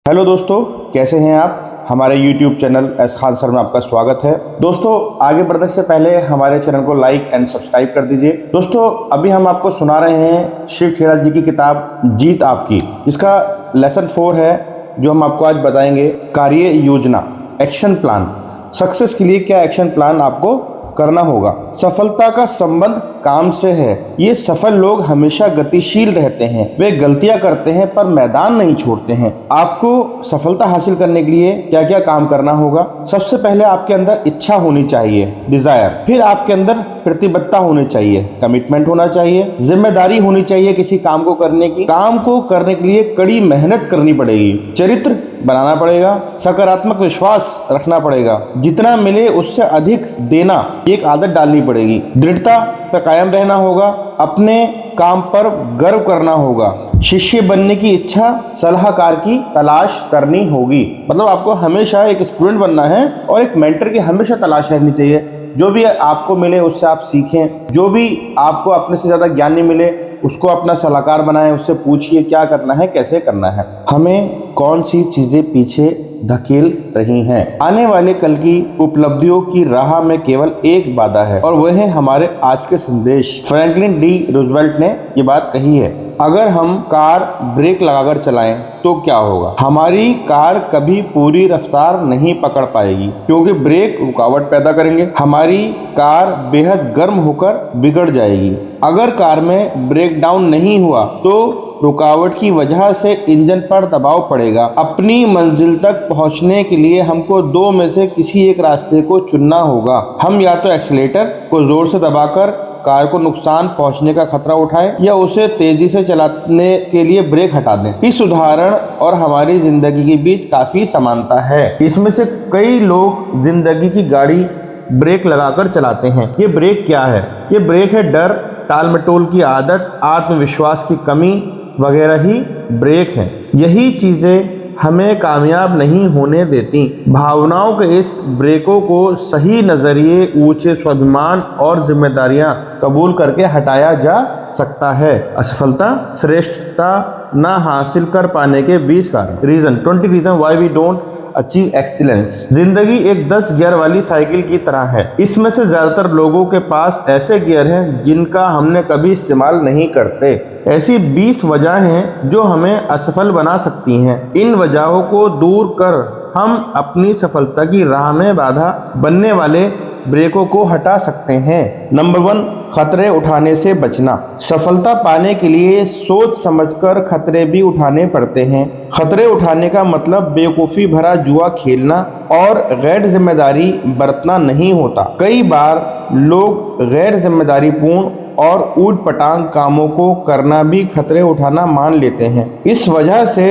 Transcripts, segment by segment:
Hello दोस्तों, कैसे हैं आप। हमारे YouTube channel S Khan sir में आपका स्वागत है। दोस्तों, आगे बढ़ने से पहले हमारे चैनल को लाइक एंड सब्सक्राइब कर दीजिए। दोस्तों, अभी हम आपको सुना रहे हैं शिव खेड़ा जी की किताब जीत आपकी, इसका लेसन 4 है जो हम आपको आज बताएंगे। कार्य योजना, एक्शन प्लान। सक्सेस के लिए क्या एक्शन प्लान आपको करना होगा। सफलता का संबंध काम से है। ये सफल लोग हमेशा गतिशील रहते हैं। वे गलतियां करते हैं पर मैदान नहीं छोड़ते हैं। आपको सफलता हासिल करने के लिए क्या क्या काम करना होगा। सबसे पहले आपके अंदर इच्छा होनी चाहिए, डिजायर। फिर आपके अंदर प्रतिबद्धता होनी चाहिए, कमिटमेंट होना चाहिए। जिम्मेदारी होनी चाहिए किसी काम को करने की। काम को करने के लिए कड़ी मेहनत करनी पड़ेगी। चरित्र बनाना पड़ेगा। सकारात्मक विश्वास रखना पड़ेगा। जितना मिले उससे अधिक देना एक आदत डालनी पड़ेगी। दृढ़ता पर कायम रहना होगा। अपने काम पर गर्व करना होगा। शिष्य बनने की इच्छा, सलाहकार की तलाश करनी होगी। मतलब आपको हमेशा एक स्टूडेंट बनना है और एक मेंटर की हमेशा तलाश रहनी चाहिए। जो भी आपको मिले उससे आप सीखें। जो भी आपको अपने से ज़्यादा ज्ञान नहीं मिले उसको अपना सलाहकार बनाएं, उससे पूछिए क्या करना है, कैसे करना है। हमें कौन सी चीज़ें पीछे धकेल रही हैं। आने वाले कल की उपलब्धियों की राह में केवल एक बाधा है और वह है हमारे आज के संदेश। फ्रैंकलिन डी रूजवेल्ट ने ये बात कही है, अगर हम कार ब्रेक लगाकर चलाएं तो क्या होगा। हमारी कार कभी पूरी रफ्तार नहीं पकड़ पाएगी क्योंकि ब्रेक रुकावट पैदा करेंगे। हमारी कार बेहद गर्म होकर बिगड़ जाएगी। अगर कार में ब्रेक डाउन नहीं हुआ तो रुकावट की वजह से इंजन पर दबाव पड़ेगा। अपनी मंजिल तक पहुंचने के लिए हमको दो में से किसी एक रास्ते को चुनना होगा। हम या तो एक्सीलेटर को जोर से दबाकर कार को नुकसान पहुंचने का खतरा उठाएं या उसे तेजी से चलाने के लिए ब्रेक हटा दें। इस उदाहरण और हमारी जिंदगी के बीच काफी समानता है। इसमें से कई लोग जिंदगी की गाड़ी ब्रेक लगाकर चलाते हैं। ये ब्रेक क्या है? ये ब्रेक है डर, टाल मटोल की आदत, आत्मविश्वास की कमी वगैरह ही ब्रेक है। यही चीजें हमें कामयाब नहीं होने देती। भावनाओं के इस ब्रेकों को सही नजरिए, ऊंचे स्वाभिमान और जिम्मेदारियां कबूल करके हटाया जा सकता है। असफलता श्रेष्ठता न हासिल कर पाने के 20 कारण। 20 reason why we don't achieve excellence. जिंदगी एक 10 गियर वाली साइकिल की तरह है। इसमें से ज्यादातर लोगों के पास ऐसे गियर हैं जिनका हमने कभी इस्तेमाल नहीं करते। ऐसी 20 वजह हैं जो हमें असफल बना सकती हैं। इन वजहों को दूर कर हम अपनी सफलता की राह में बाधा बनने वाले ब्रेकों को हटा सकते हैं। नंबर 1, खतरे उठाने से बचना। सफलता पाने के लिए सोच समझकर खतरे भी उठाने पड़ते हैं। खतरे उठाने का मतलब बेवकूफ़ी भरा जुआ खेलना और गैर जिम्मेदारी बरतना नहीं होता। कई बार लोग गैर जिम्मेदारी पूर्ण और ऊट पटांग कामों को करना भी खतरे उठाना मान लेते हैं। इस वजह से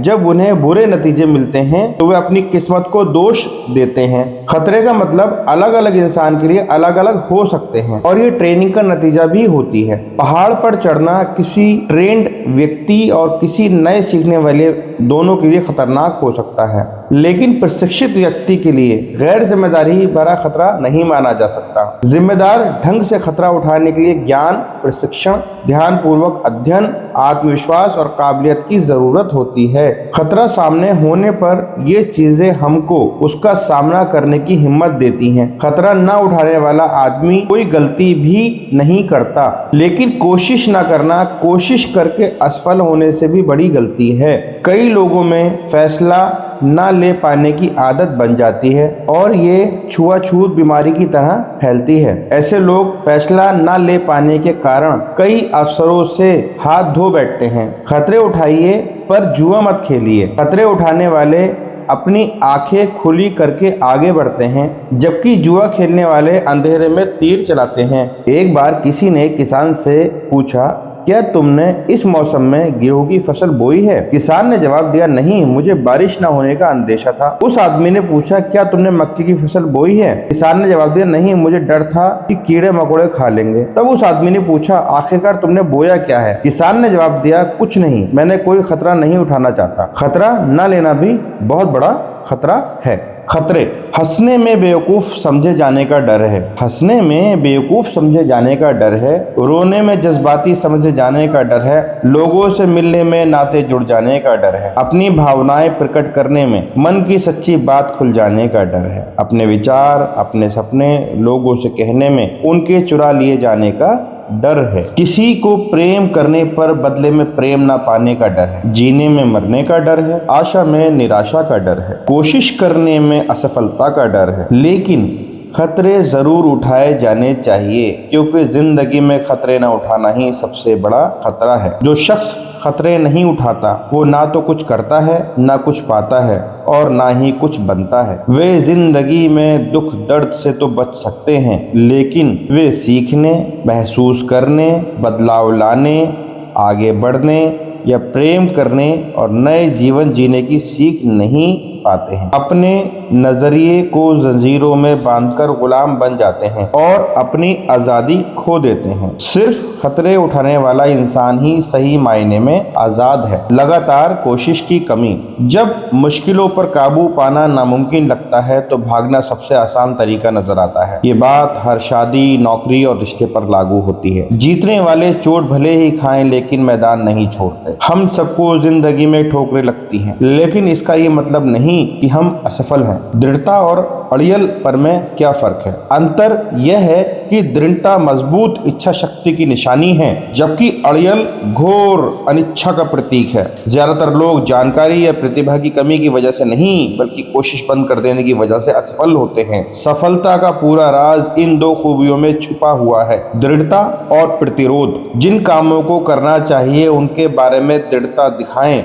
जब उन्हें बुरे नतीजे मिलते हैं तो वे अपनी किस्मत को दोष देते हैं। खतरे का मतलब अलग अलग इंसान के लिए अलग अलग हो सकते हैं और ये ट्रेनिंग का नतीजा भी होती है। पहाड़ पर चढ़ना किसी ट्रेंड व्यक्ति और किसी नए सीखने वाले दोनों के लिए खतरनाक हो सकता है, लेकिन प्रशिक्षित व्यक्ति के लिए गैर जिम्मेदारी भरा खतरा नहीं माना जा सकता। जिम्मेदार ढंग से खतरा उठाने के लिए ज्ञान, प्रशिक्षण, ध्यानपूर्वक अध्ययन, आत्मविश्वास और काबिलियत की जरूरत होती है। खतरा सामने होने पर ये चीजें हमको उसका सामना करने की हिम्मत देती हैं। खतरा न उठाने वाला आदमी कोई गलती भी नहीं करता, लेकिन कोशिश न करना, कोशिश करके असफल होने से भी बड़ी गलती है। कई लोगों में फैसला न ले पाने की आदत बन जाती है और ये छुआछूत बीमारी की तरह फैलती है। ऐसे लोग फैसला न ले पाने के कारण कई अवसरों से हाथ धो बैठते हैं। खतरे उठाइए पर जुआ मत खेलिए। खतरे उठाने वाले अपनी आंखें खुली करके आगे बढ़ते हैं, जबकि जुआ खेलने वाले अंधेरे में तीर चलाते हैं। एक बार किसी ने किसान से पूछा, क्या तुमने इस मौसम में गेहूं की फसल बोई है? किसान ने जवाब दिया, नहीं, मुझे बारिश न होने का अंदेशा था। उस आदमी ने पूछा, क्या तुमने मक्के की फसल बोई है? किसान ने जवाब दिया, नहीं, मुझे डर था कि कीड़े मकोड़े खा लेंगे। तब उस आदमी ने पूछा, आखिरकार तुमने बोया क्या है? किसान ने जवाब दिया, कुछ नहीं, मैंने कोई खतरा नहीं उठाना चाहता। खतरा न लेना भी बहुत बड़ा खतरा है। खतरे। हंसने में बेवकूफ समझे जाने का डर है। हंसने में बेवकूफ समझे जाने का डर है। रोने में जज्बाती समझे जाने का डर है। लोगों से मिलने में नाते जुड़ जाने का डर है। अपनी भावनाएं प्रकट करने में, मन की सच्ची बात खुल जाने का डर है। अपने विचार, अपने सपने लोगों से कहने में उनके चुरा लिए जाने का डर है। किसी को प्रेम करने पर बदले में प्रेम ना पाने का डर है। जीने में मरने का डर है। आशा में निराशा का डर है। कोशिश करने में असफलता का डर है। लेकिन खतरे जरूर उठाए जाने चाहिए, क्योंकि जिंदगी में खतरे न उठाना ही सबसे बड़ा खतरा है। जो शख्स खतरे नहीं उठाता वो ना तो कुछ करता है, ना कुछ पाता है और ना ही कुछ बनता है। वे जिंदगी में दुख दर्द से तो बच सकते हैं, लेकिन वे सीखने, महसूस करने, बदलाव लाने, आगे बढ़ने या प्रेम करने और नए जीवन जीने की सीख नहीं पाते हैं। अपने नजरिए को जंजीरों में बांधकर गुलाम बन जाते हैं और अपनी आजादी खो देते हैं। सिर्फ खतरे उठाने वाला इंसान ही सही मायने में आजाद है। लगातार कोशिश की कमी। जब मुश्किलों पर काबू पाना नामुमकिन लगता है तो भागना सबसे आसान तरीका नजर आता है। ये बात हर शादी, नौकरी और रिश्ते पर लागू होती है। जीतने वाले चोट भले ही खाएं लेकिन मैदान नहीं छोड़ते। हम सबको जिंदगी में ठोकरें लगती हैं, लेकिन इसका ये मतलब नहीं कि हम असफल हैं। दृढ़ता और अड़ियल पर में क्या फर्क है? अंतर यह है कि दृढ़ता मजबूत इच्छा शक्ति की निशानी है, जबकि अड़ियल घोर अनिच्छा का प्रतीक है। ज्यादातर लोग जानकारी या प्रतिभा की कमी की वजह से नहीं, बल्कि कोशिश बंद कर देने की वजह से असफल होते हैं। सफलता का पूरा राज इन दो खूबियों में छुपा हुआ है, दृढ़ता और प्रतिरोध। जिन कामों को करना चाहिए उनके बारे में दृढ़ता दिखाएं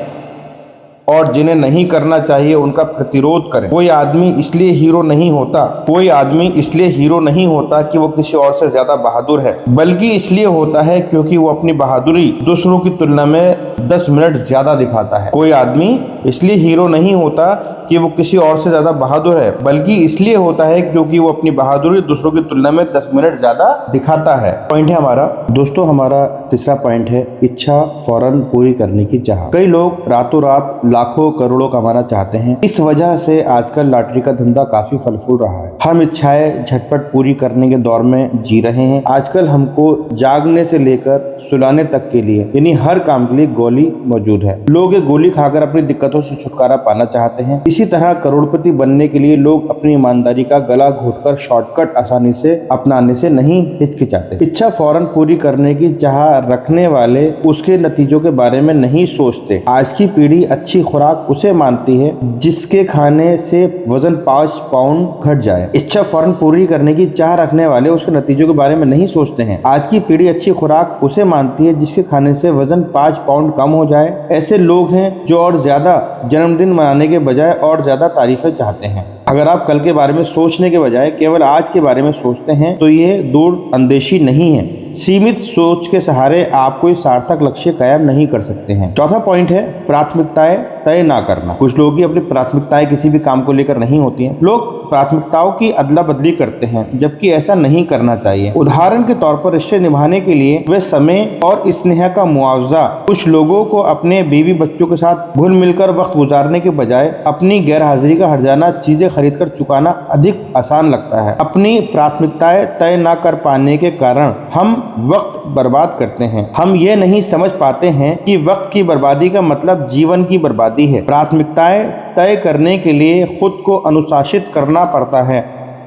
और जिन्हें नहीं करना चाहिए उनका प्रतिरोध करें। कोई आदमी इसलिए हीरो नहीं होता कि वो किसी और से ज्यादा बहादुर है, बल्कि इसलिए होता है क्योंकि वो अपनी बहादुरी दूसरों की तुलना में 10 मिनट ज्यादा दिखाता है। कोई आदमी इसलिए हीरो नहीं होता कि वो किसी और से ज्यादा बहादुर है, बल्कि इसलिए होता है क्योंकि वो अपनी बहादुरी दूसरों की तुलना में 10 मिनट ज्यादा दिखाता है। पॉइंट है हमारा दोस्तों, हमारा तीसरा पॉइंट है इच्छा फौरन पूरी करने की चाह। कई लोग रातों रात लाखों करोड़ों कमाना चाहते हैं। इस वजह से आजकल लॉटरी का धंधा काफी फल फूल रहा है। हम इच्छाएं झटपट पूरी करने के दौर में जी रहे हैं। आजकल हमको जागने से लेकर सुलाने तक के लिए यानी हर काम के लिए गोली मौजूद है। लोग ये गोली खाकर अपनी दिक्कतों से छुटकारा पाना चाहते हैं। इसी तरह करोड़पति बनने के लिए लोग अपनी ईमानदारी का गला घोटकर शॉर्टकट आसानी से अपनाने से नहीं हिचकिचाते। इच्छा फौरन पूरी करने की चाह रखने वाले उसके नतीजों के बारे में नहीं सोचते। आज की पीढ़ी अच्छी खुराक उसे मानती है जिसके खाने से वजन 5 पाउंड घट जाए। इच्छा फौरन पूरी करने की चाह रखने वाले उसके नतीजों के बारे में नहीं सोचते हैं। आज की पीढ़ी अच्छी खुराक उसे मानती है जिसके खाने से वजन 5 पाउंड कम हो जाए। ऐसे लोग हैं जो और ज्यादा जन्मदिन मनाने के बजाय और ज्यादा तारीफें चाहते हैं। अगर आप कल के बारे में सोचने के बजाय केवल आज के बारे में सोचते हैं तो ये दूर अंदेशी नहीं है। सीमित सोच के सहारे आप कोई सार्थक लक्ष्य कायम नहीं कर सकते हैं। चौथा पॉइंट है प्राथमिकताएं तय ना करना। कुछ लोगों की अपनी प्राथमिकताएं किसी भी काम को लेकर नहीं होती हैं। लोग प्राथमिकताओं की अदला बदली करते हैं, जबकि ऐसा नहीं करना चाहिए। उदाहरण के तौर पर रिश्ते निभाने के लिए वे समय और स्नेह का मुआवजा। कुछ लोगों को अपने बीवी बच्चों के साथ घुल मिलकर वक्त गुजारने के बजाय अपनी गैर हाजिरी का हर्जाना चीजें खरीद कर चुकाना अधिक आसान लगता है। अपनी प्राथमिकताएं तय न कर पाने के कारण हम वक्त बर्बाद करते हैं। हम ये नहीं समझ पाते हैं कि वक्त की बर्बादी का मतलब जीवन की बर्बादी है। प्राथमिकताएं तय करने के लिए खुद को अनुशासित करना पड़ता है।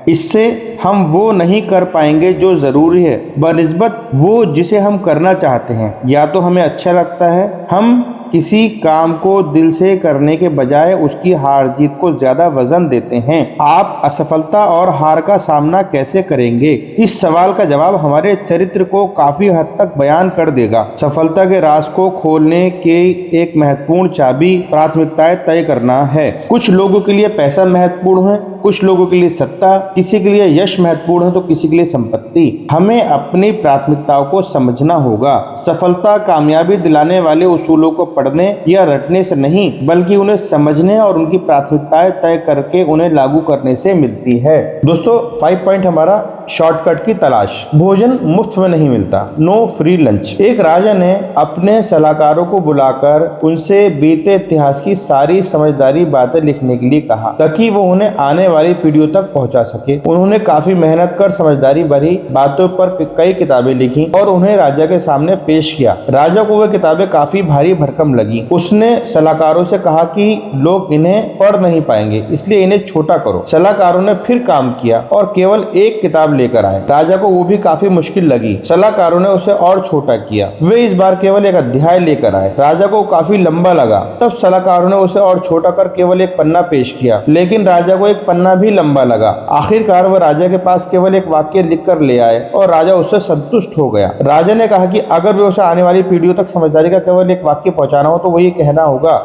इससे हम वो नहीं कर पाएंगे जो जरूरी है, बनिस्बत वो जिसे हम करना चाहते हैं। या तो हमें अच्छा लगता है, हम किसी काम को दिल से करने के बजाय उसकी हार जीत को ज्यादा वजन देते हैं। आप असफलता और हार का सामना कैसे करेंगे? इस सवाल का जवाब हमारे चरित्र को काफी हद तक बयान कर देगा। सफलता के राज को खोलने के एक महत्वपूर्ण चाबी प्राथमिकताएं तय करना है। कुछ लोगों के लिए पैसा महत्वपूर्ण है, कुछ लोगों के लिए सत्ता, किसी के लिए यश महत्वपूर्ण है तो किसी के लिए संपत्ति। हमें अपनी प्राथमिकताओं को समझना होगा। सफलता कामयाबी दिलाने वाले उसूलों को पढ़ने या रटने से नहीं, बल्कि उन्हें समझने और उनकी प्राथमिकताएं तय करके उन्हें लागू करने से मिलती है। दोस्तों 5 पॉइंट हमारा शॉर्टकट की तलाश। भोजन मुफ्त में नहीं मिलता, नो फ्री लंच। एक राजा ने अपने सलाहकारों को बुलाकर उनसे बीते इतिहास की सारी समझदारी बातें लिखने के लिए कहा ताकि वो उन्हें आने वाली पीढ़ियों तक पहुंचा सके। उन्होंने काफी मेहनत कर समझदारी भरी बातों पर कई किताबें लिखी और उन्हें राजा के सामने पेश किया। राजा को वे किताबें काफी भारी भरकम लगी। उसने सलाहकारों से कहा कि लोग इन्हें पढ़ नहीं पाएंगे, इसलिए इन्हें छोटा करो। सलाहकारों ने फिर काम किया और केवल एक किताब लेकर आए। राजा को वो भी काफी मुश्किल लगी। सलाहकारों ने उसे और छोटा किया। वे इस बार केवल एक अध्याय लेकर आए। राजा को काफी लंबा लगा। तब सलाहकारों ने उसे और छोटा कर केवल एक पन्ना पेश किया, लेकिन राजा को एक पन्ना भी लंबा लगा। आखिरकार वह राजा के पास केवल एक वाक्य लिखकर ले आए और राजा उससे संतुष्ट हो गया। राजा ने कहा कि अगर वे उसे आने वाली पीढ़ियों तक समझदारी का केवल एक वाक्य पहुंचाना हो तो वो ये कहना होगा,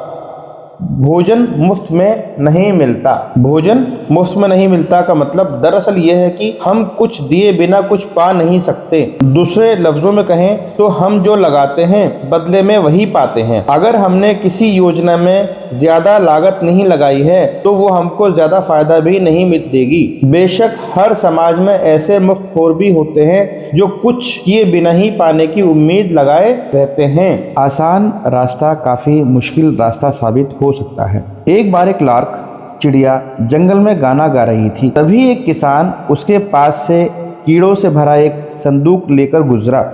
भोजन मुफ्त में नहीं मिलता। भोजन मुफ्त में नहीं मिलता का मतलब दरअसल यह है कि हम कुछ दिए बिना कुछ पा नहीं सकते। दूसरे लफ्जों में कहें तो हम जो लगाते हैं बदले में वही पाते हैं। अगर हमने किसी योजना में ज्यादा लागत नहीं लगाई है तो वो हमको ज्यादा फायदा भी नहीं देगी। बेशक हर समाज में ऐसे मुफ्तखोर भी होते हैं जो कुछ किए बिना ही पाने की उम्मीद लगाए रहते हैं। आसान रास्ता काफी मुश्किल रास्ता साबित हो सकता है। एक बार एक लार्क चिड़िया जंगल में गाना गा रही थी। तभी एक किसान उसके पास से कीड़ों से भरा एक संदूक लेकर गुजरा।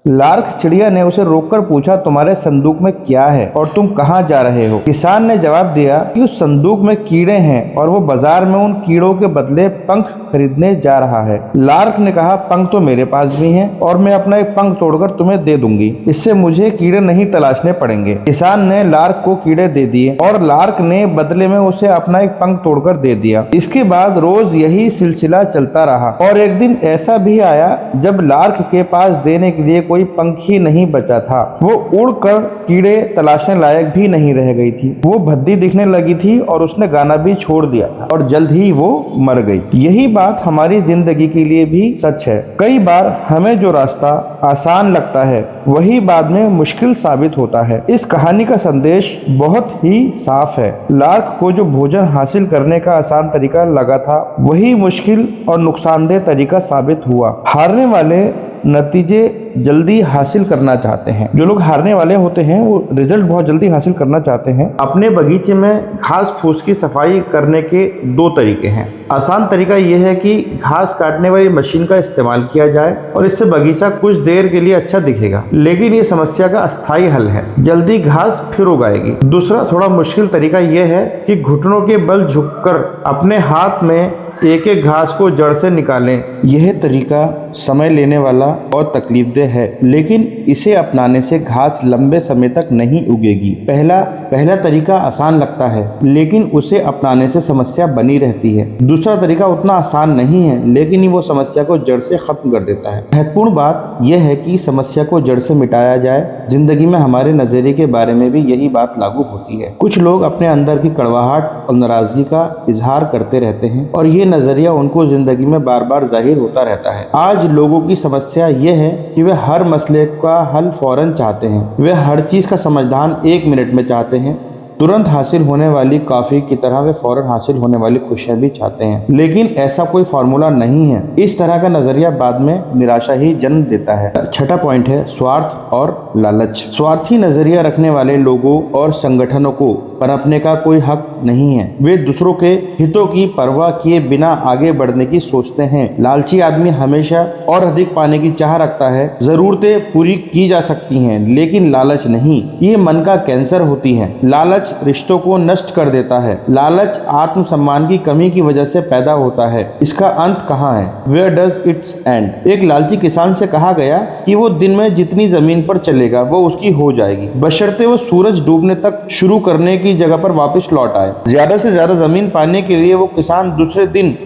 लार्क चिड़िया ने उसे रोककर पूछा, तुम्हारे संदूक में क्या है और तुम कहाँ जा रहे हो? किसान ने जवाब दिया कि उस संदूक में कीड़े हैं और वो बाजार में उन कीड़ों के बदले पंख खरीदने जा रहा है। लार्क ने कहा, पंख तो मेरे पास भी हैं और मैं अपना एक पंख तोड़कर तुम्हें दे दूंगी, इससे मुझे कीड़े नहीं तलाशने पड़ेंगे। किसान ने लार्क को कीड़े दे दिए और लार्क ने बदले में उसे अपना एक पंख तोड़कर दे दिया। इसके बाद रोज यही सिलसिला चलता रहा और एक दिन ऐसा भी आया जब लार्क के पास देने के लिए कोई पंख ही नहीं बचा था। वो उड़कर कीड़े तलाशने लायक भी नहीं रह गई थी। वो भद्दी दिखने लगी थी और उसने गाना भी छोड़ दिया था और जल्द ही वो मर गई। यही बात हमारी जिंदगी के लिए भी सच है। कई बार हमें जो रास्ता आसान लगता है वही बाद में मुश्किल साबित होता है। इस कहानी का संदेश बहुत ही साफ है। लार्क को जो भोजन हासिल करने का आसान तरीका लगा था वही मुश्किल और नुकसानदेह तरीका साबित हुआ। हारने वाले नतीजे जल्दी हासिल करना चाहते हैं। जो लोग हारने वाले होते हैं वो रिजल्ट बहुत जल्दी हासिल करना चाहते हैं। अपने बगीचे में घास फूस की सफाई करने के दो तरीके हैं। आसान तरीका यह है कि घास काटने वाली मशीन का इस्तेमाल किया जाए और इससे बगीचा कुछ देर के लिए अच्छा दिखेगा, लेकिन ये समस्या का अस्थायी हल है। जल्दी घास फिर उगाएगी। दूसरा थोड़ा मुश्किल तरीका यह है कि घुटनों के बल झुककर अपने हाथ में एक एक घास को जड़ से निकालें। यह तरीका समय लेने वाला और तकलीफदेह है, लेकिन इसे अपनाने से घास लंबे समय तक नहीं उगेगी। पहला तरीका आसान लगता है, लेकिन उसे अपनाने से समस्या बनी रहती है। दूसरा तरीका उतना आसान नहीं है, लेकिन वो समस्या को जड़ से खत्म कर देता है। महत्वपूर्ण बात यह है कि समस्या को जड़ से मिटाया जाए। जिंदगी में हमारे नजरिए के बारे में भी यही बात लागू होती है। कुछ लोग अपने अंदर की कड़वाहट और नाराजगी का इजहार करते रहते हैं और ये नजरिया उनको जिंदगी में बार बार जाहिर होता रहता है। आज लोगों की समस्या यह है कि वे हर मसले का हल फौरन चाहते हैं। वे हर चीज का समाधान 1 मिनट में चाहते हैं। तुरंत हासिल होने वाली कॉफी की तरह वे फौरन हासिल होने वाली खुशियां भी चाहते हैं, लेकिन ऐसा कोई फार्मूला नहीं है। इस तरह का नजरिया बाद में निराशा ही जन्म देता है। छठा पॉइंट है स्वार्थ और लालच। स्वार्थी नजरिया रखने वाले लोगों और संगठनों को पनपने का कोई हक नहीं है। वे दूसरों के हितों की परवाह किए बिना आगे बढ़ने की सोचते हैं। लालची आदमी हमेशा और अधिक पाने की चाह रखता है। जरूरतें पूरी की जा सकती हैं, लेकिन लालच नहीं। ये मन का कैंसर होती है। लालच रिश्तों को नष्ट कर देता है। लालच आत्मसम्मान की कमी की वजह से पैदा होता है। इसका अंत कहाँ है? Where does its end? एक लालची किसान से कहा गया कि वो दिन में जितनी जमीन पर चलेगा वो उसकी हो जाएगी, बशर्ते वो सूरज डूबने तक शुरू करने की जगह पर वापस लौट आए। ज्यादा से ज्यादा जमीन पाने के लिए वो किसान दूसरे दिन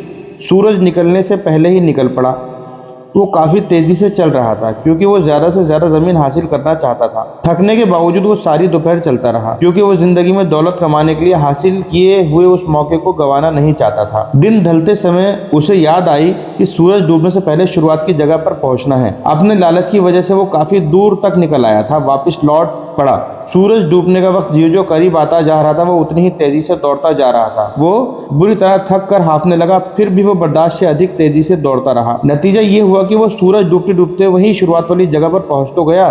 सूरज निकलने से पहले ही निकल पड़ा। वो काफी तेजी से चल रहा था क्योंकि वो ज्यादा से ज्यादा जमीन हासिल करना चाहता था। थकने के बावजूद वो सारी दोपहर चलता रहा क्योंकि वो जिंदगी में दौलत कमाने के लिए हासिल किए हुए उस मौके को गंवाना नहीं चाहता था। दिन ढलते समय उसे याद आई कि सूरज डूबने से पहले शुरुआत की जगह पर पहुंचना है। अपने लालच की वजह से वो काफी दूर तक निकल आया था। वापिस लौट पड़ा। सूरज डूबने का वक्त जो करीब आता जा रहा था वो उतनी ही तेजी से दौड़ता जा रहा था। वो बुरी तरह थक कर हांफने लगा, फिर भी वो बर्दाश्त से अधिक तेजी से दौड़ता रहा। नतीजा ये हुआ कि वो सूरज डूबते डूबते वही शुरुआत वाली जगह पर पहुंच तो गया,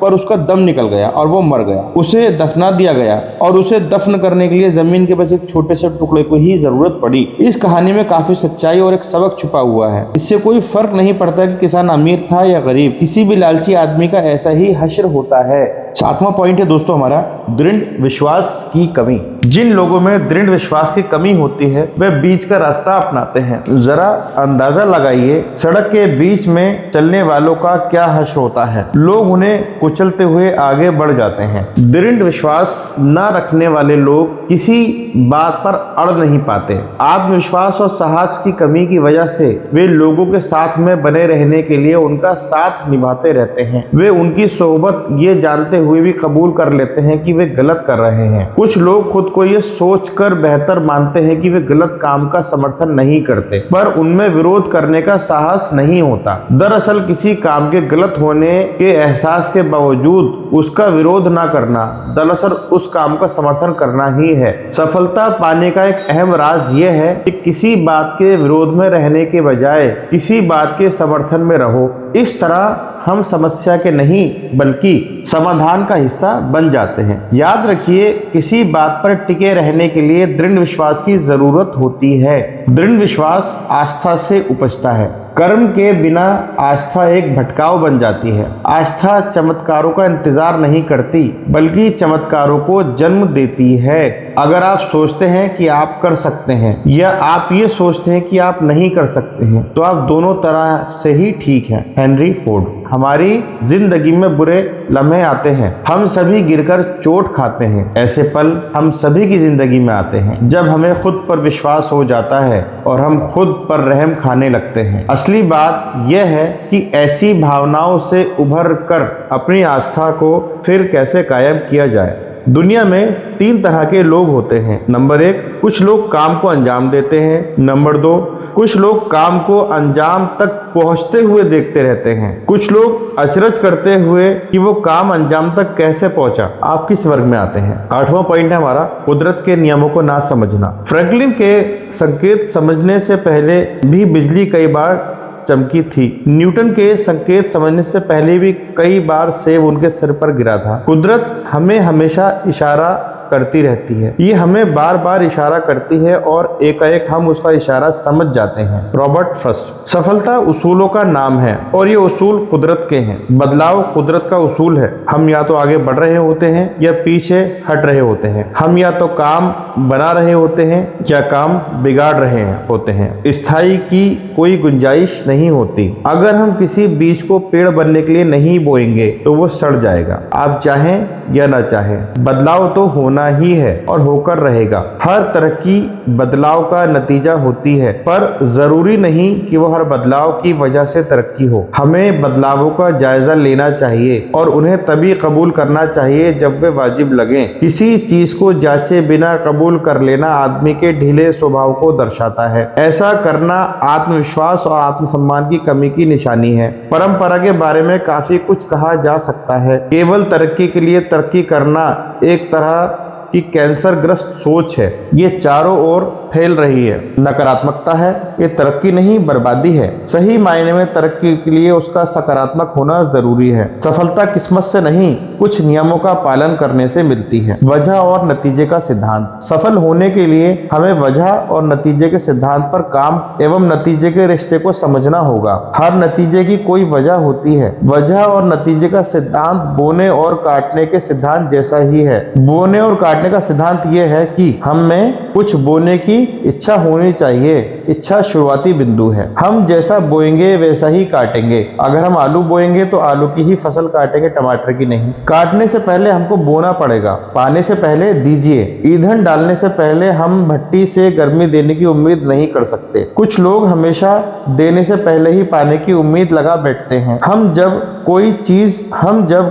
पर उसका दम निकल गया और वो मर गया। उसे दफना दिया गया और उसे दफन करने के लिए जमीन के बस एक छोटे से टुकड़े को ही जरूरत पड़ी। इस कहानी में काफी सच्चाई और एक सबक छुपा हुआ है। इससे कोई फर्क नहीं पड़ता कि किसान अमीर था या गरीब, किसी भी लालची आदमी का ऐसा ही हश्र होता है। 7वां पॉइंट है दोस्तों हमारा, दृढ़ विश्वास की कमी। जिन लोगों में दृढ़ विश्वास की कमी होती है वे बीच का रास्ता अपनाते हैं। जरा अंदाजा लगाइए सड़क के बीच में चलने वालों का क्या हश्र होता है। लोग उन्हें कुचलते हुए आगे बढ़ जाते हैं। दृढ़ विश्वास न रखने वाले लोग किसी बात पर अड़ नहीं पाते। आत्मविश्वास और साहस की कमी की वजह से वे लोगों के साथ में बने रहने के लिए उनका साथ निभाते रहते हैं। वे उनकी सोहबत ये जानते हुए भी कबूल कर लेते हैं कि वे गलत कर रहे हैं। कुछ लोग खुद को ये सोचकर बेहतर मानते हैं कि वे गलत काम का समर्थन नहीं करते, पर उनमें विरोध करने का साहस नहीं होता। दरअसल किसी काम के गलत होने के एहसास के बावजूद उसका विरोध ना करना दरअसल उस काम का समर्थन करना ही है। सफलता पाने का एक अहम राज यह है कि किसी बात के विरोध में रहने के बजाय किसी बात के समर्थन में रहो। इस तरह हम समस्या के नहीं बल्कि समाधान का हिस्सा बन जाते हैं। याद रखिए, किसी बात पर टिके रहने के लिए दृढ़ विश्वास की जरूरत होती है। दृढ़ विश्वास आस्था से उपजता है। कर्म के बिना आस्था एक भटकाव बन जाती है। आस्था चमत्कारों का इंतजार नहीं करती बल्कि चमत्कारों को जन्म देती है। अगर आप सोचते हैं कि आप कर सकते हैं या आप ये सोचते हैं कि आप नहीं कर सकते हैं तो आप दोनों तरह से ही ठीक हैं। Henry Ford. हमारी जिंदगी में बुरे लम्हे आते हैं, हम सभी गिरकर चोट खाते हैं। ऐसे पल हम सभी की जिंदगी में आते हैं जब हमें खुद पर विश्वास हो जाता है और हम खुद पर रहम खाने लगते हैं। असली बात यह है कि ऐसी भावनाओं से उभर कर अपनी आस्था को फिर कैसे कायम किया जाए। दुनिया में 3 तरह के लोग होते हैं। नंबर 1, कुछ लोग काम को अंजाम देते हैं। नंबर 2, कुछ लोग काम को अंजाम तक पहुंचते हुए देखते रहते हैं। कुछ लोग अचरज करते हुए कि वो काम अंजाम तक कैसे पहुंचा। आप किस वर्ग में आते हैं? 8वां पॉइंट है हमारा, कुदरत के नियमों को ना समझना। फ्रैंकलिन के संकेत समझने से पहले भी बिजली कई बार चमकी थी। न्यूटन के संकेत समझने से पहले भी कई बार सेब उनके सिर पर गिरा था। कुदरत हमें हमेशा इशारा करती रहती है। ये हमें बार बार इशारा करती है और एकाएक हम उसका इशारा समझ जाते हैं। Robert Frost. सफलता उसूलों का नाम है और ये उसूल कुदरत के हैं। बदलाव कुदरत का उसूल है। हम या तो आगे बढ़ रहे होते हैं या पीछे हट रहे होते हैं। हम या तो काम बना रहे होते हैं या काम बिगाड़ रहे होते हैं। स्थायी की कोई गुंजाइश नहीं होती। अगर हम किसी बीज को पेड़ बनने के लिए नहीं बोएंगे तो वो सड़ जाएगा। आप चाहें या ना चाहें, बदलाव तो होना ही है और होकर रहेगा। हर तरक्की बदलाव का नतीजा होती है, पर जरूरी नहीं कि वो हर बदलाव की वजह से तरक्की हो। हमें बदलावों का जायजा लेना चाहिए और उन्हें तभी कबूल करना चाहिए जब वे वाजिब लगें। किसी चीज को जांचे बिना कबूल कर लेना आदमी के ढीले स्वभाव को दर्शाता है। ऐसा करना आत्मविश्वास और आत्मसम्मान की कमी की निशानी है। परंपरा के बारे में काफी कुछ कहा जा सकता है। केवल तरक्की के लिए तरक्की करना एक तरह की कैंसरग्रस्त सोच है। ये चारों ओर फैल रही है। नकारात्मकता है, ये तरक्की नहीं बर्बादी है। सही मायने में तरक्की के लिए उसका सकारात्मक होना जरूरी है। सफलता किस्मत से नहीं, कुछ नियमों का पालन करने से मिलती है। वजह और नतीजे का सिद्धांत। सफल होने के लिए हमें वजह और नतीजे के सिद्धांत पर काम एवं नतीजे के रिश्ते को समझना होगा। हर नतीजे की कोई वजह होती है। वजह और नतीजे का सिद्धांत बोने और काटने के सिद्धांत जैसा ही है। बोने और काटने का सिद्धांत यह है कि हम में कुछ बोने की इच्छा होनी चाहिए। इच्छा शुरुआती बिंदु है। हम जैसा बोएंगे वैसा ही काटेंगे। अगर हम आलू बोएंगे तो आलू की ही फसल काटेंगे, टमाटर की नहीं। काटने से पहले हमको बोना पड़ेगा। पाने से पहले दीजिए। ईंधन डालने से पहले हम भट्टी से गर्मी देने की उम्मीद नहीं कर सकते। कुछ लोग हमेशा देने से पहले ही पाने की उम्मीद लगा बैठते हैं। हम जब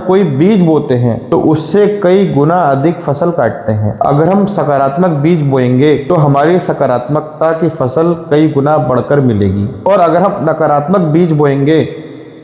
कोई बीज बोते हैं तो उससे कई गुना अधिक फसल काटते हैं। अगर हम सकारात्मक बीज बोएंगे तो हमारी सकारात्मकता की फसल कई गुना बढ़कर मिलेगी और अगर हम नकारात्मक बीज बोएंगे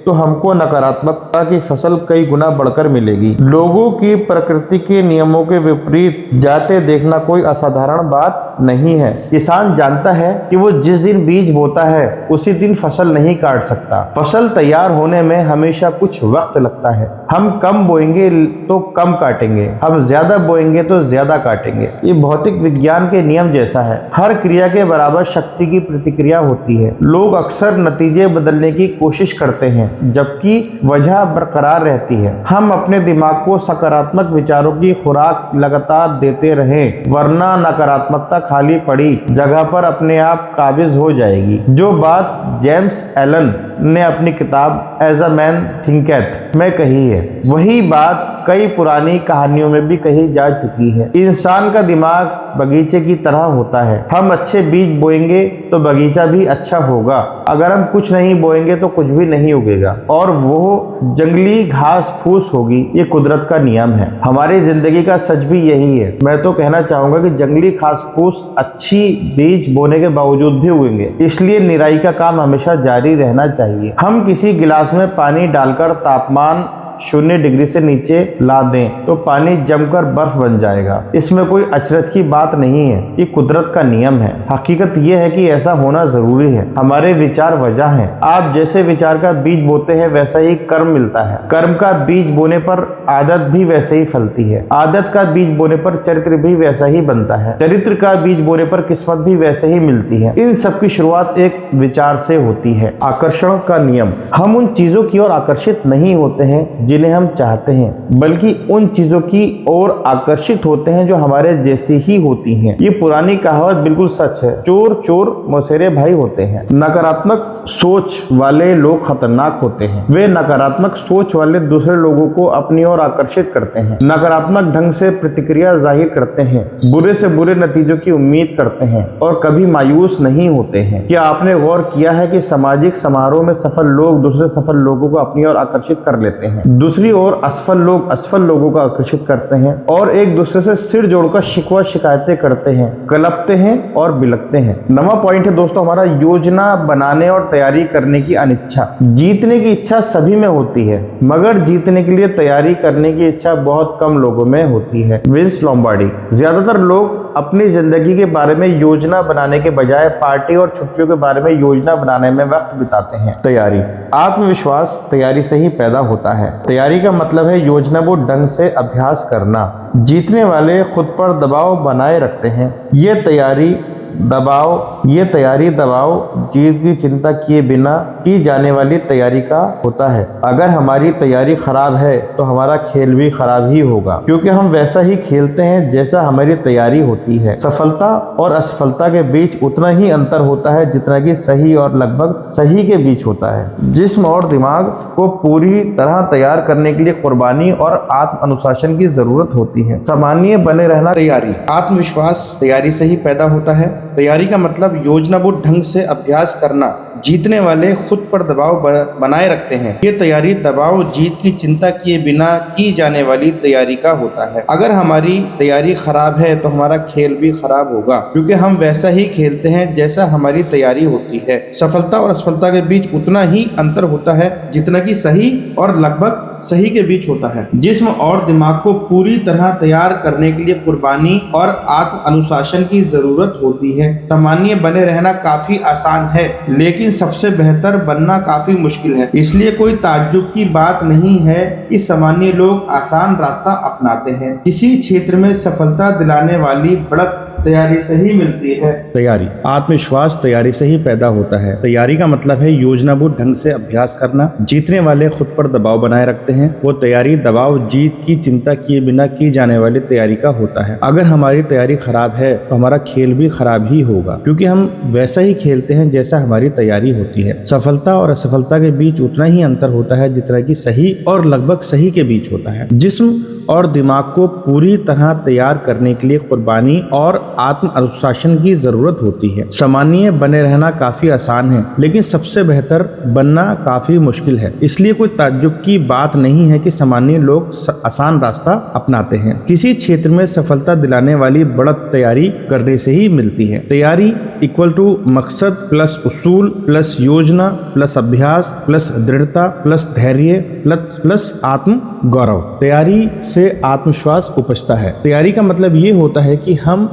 तो हमको नकारात्मकता की फसल कई गुना बढ़कर मिलेगी। लोगों की प्रकृति के नियमों के विपरीत जाते देखना कोई असाधारण बात नहीं है। किसान जानता है कि वो जिस दिन बीज बोता है उसी दिन फसल नहीं काट सकता। फसल तैयार होने में हमेशा कुछ वक्त लगता है। हम कम बोएंगे तो कम काटेंगे, हम ज्यादा बोएंगे तो ज्यादा काटेंगे। ये भौतिक विज्ञान के नियम जैसा है। हर क्रिया के बराबर शक्ति की प्रतिक्रिया होती है। लोग अक्सर नतीजे बदलने की कोशिश करते हैं जबकि वजह बरकरार रहती है। हम अपने दिमाग को सकारात्मक विचारों की खुराक लगातार देते रहें, वरना नकारात्मकता खाली पड़ी जगह पर अपने आप काबिज हो जाएगी। जो बात जेम्स एलन ने अपनी किताब एज अ मैन थिंकेथ में कही है, वही बात कई पुरानी कहानियों में भी कही जा चुकी है। इंसान का दिमाग बगीचे की तरह होता है। हम अच्छे बीज बोएंगे तो बगीचा भी अच्छा होगा। अगर हम कुछ नहीं बोएंगे तो कुछ भी नहीं उगेगा और वो जंगली घास फूस होगी। ये कुदरत का नियम है। हमारी जिंदगी का सच भी यही है। मैं तो कहना चाहूंगा कि जंगली घास फूस अच्छी बीज बोने के बावजूद भी उगेंगे। इसलिए निराई का काम हमेशा जारी रहना चाहिए। हम किसी गिलास में पानी डालकर तापमान 0 डिग्री से नीचे ला दें तो पानी जमकर बर्फ बन जाएगा। इसमें कोई अचरज की बात नहीं है। ये कुदरत का नियम है। हकीकत यह है कि ऐसा होना जरूरी है। हमारे विचार वजह है। आप जैसे विचार का बीज बोते हैं वैसा ही कर्म मिलता है। कर्म का बीज बोने पर आदत भी वैसे ही फलती है। आदत का बीज बोने पर चरित्र भी वैसा ही बनता है। चरित्र का बीज बोने पर किस्मत भी वैसे ही मिलती है। इन सब की शुरुआत एक विचार से होती है। आकर्षण का नियम। हम उन चीजों की ओर आकर्षित नहीं होते हैं जिन्हें हम चाहते हैं, बल्कि उन चीजों की ओर आकर्षित होते हैं जो हमारे जैसी ही होती हैं। ये पुरानी कहावत बिल्कुल सच है। चोर चोर मौसेरे भाई होते हैं। नकारात्मक सोच वाले लोग खतरनाक होते हैं। वे नकारात्मक सोच वाले दूसरे लोगों को अपनी ओर आकर्षित करते हैं, नकारात्मक ढंग से प्रतिक्रिया जाहिर करते हैं, बुरे से बुरे नतीजों की उम्मीद करते हैं और कभी मायूस नहीं होते हैं। क्या आपने गौर किया है कि सामाजिक समारोह में सफल लोग दूसरे सफल लोगों को अपनी ओर आकर्षित कर लेते हैं, दूसरी ओर असफल लोग असफल लोगों को आकर्षित करते हैं और एक दूसरे से सिर जोड़कर शिकवा शिकायतें करते हैं, कलपते हैं और बिलकते हैं। नवा पॉइंट है दोस्तों हमारा, योजना बनाने और तैयारी करने की अनिच्छा। जीतने की इच्छा सभी में होती है, मगर जीतने के लिए तैयारी करने की इच्छा बहुत कम लोगों में होती है। Vince Lombardi. ज्यादातर लोग अपनी जिंदगी के बारे में योजना बनाने के बजाय पार्टी और छुट्टियों के बारे में योजना बनाने में वक्त बिताते हैं। तैयारी। आत्मविश्वास तैयारी से ही पैदा होता है। तैयारी का मतलब है योजनाबद्ध ढंग से अभ्यास करना। जीतने वाले खुद पर दबाव बनाए रखते हैं। ये तैयारी दबाव जीत की चिंता किए बिना की जाने वाली तैयारी का होता है। अगर हमारी तैयारी खराब है तो हमारा खेल भी खराब ही होगा, क्योंकि हम वैसा ही खेलते हैं जैसा हमारी तैयारी होती है। सफलता और असफलता के बीच उतना ही अंतर होता है जितना कि सही और लगभग सही के बीच होता है। जिस्म और दिमाग को पूरी तरह तैयार करने के लिए कुर्बानी और आत्म अनुशासन की जरूरत होती है। सामान्य बने रहना। तैयारी। आत्मविश्वास तैयारी से ही पैदा होता है। तैयारी का मतलब योजनाबद्ध ढंग से अभ्यास करना। जीतने वाले खुद पर दबाव बनाए रखते हैं। ये तैयारी दबाव जीत की चिंता किए बिना की जाने वाली तैयारी का होता है। अगर हमारी तैयारी खराब है तो हमारा खेल भी खराब होगा, क्योंकि हम वैसा ही खेलते हैं जैसा हमारी तैयारी होती है। सफलता और असफलता के बीच उतना ही अंतर होता है जितना कि सही और लगभग सही के बीच होता है। जिस्म और दिमाग को पूरी तरह तैयार करने के लिए कुर्बानी और आत्म अनुशासन की जरूरत होती है। सामान्य बने रहना काफी आसान है, लेकिन सबसे बेहतर बनना काफी मुश्किल है। इसलिए कोई ताज्जुब की बात नहीं है कि सामान्य लोग आसान रास्ता अपनाते हैं। किसी क्षेत्र में सफलता दिलाने वाली बढ़त तैयारी से ही मिलती है। तैयारी। आत्मविश्वास तैयारी से ही पैदा होता है। तैयारी का मतलब है योजनाबद्ध ढंग से अभ्यास करना। जीतने वाले खुद पर दबाव बनाए रखते हैं। वो तैयारी दबाव जीत की चिंता किए बिना की जाने वाली तैयारी का होता है। अगर हमारी तैयारी खराब है तो हमारा खेल भी खराब ही होगा, क्योंकि हम वैसा ही खेलते हैं जैसा हमारी तैयारी होती है। सफलता और असफलता के बीच उतना ही अंतर होता है जितना कि सही और लगभग सही के बीच होता है। जिस्म और दिमाग को पूरी तरह तैयार करने के लिए कुर्बानी और आत्म अनुशासन की जरूरत होती है। सामान्य बने रहना काफी आसान है, लेकिन सबसे बेहतर बनना काफी मुश्किल है। इसलिए कोई ताज्जुब की बात नहीं है कि सामान्य लोग आसान रास्ता अपनाते हैं। किसी क्षेत्र में सफलता दिलाने वाली बढ़त तैयारी करने से ही मिलती है। तैयारी इक्वल टू मकसद प्लस उसूल प्लस योजना प्लस अभ्यास प्लस दृढ़ता प्लस धैर्य प्लस आत्म गौरव। तैयारी से आत्मविश्वास उपजता है। तैयारी का मतलब ये होता है कि हम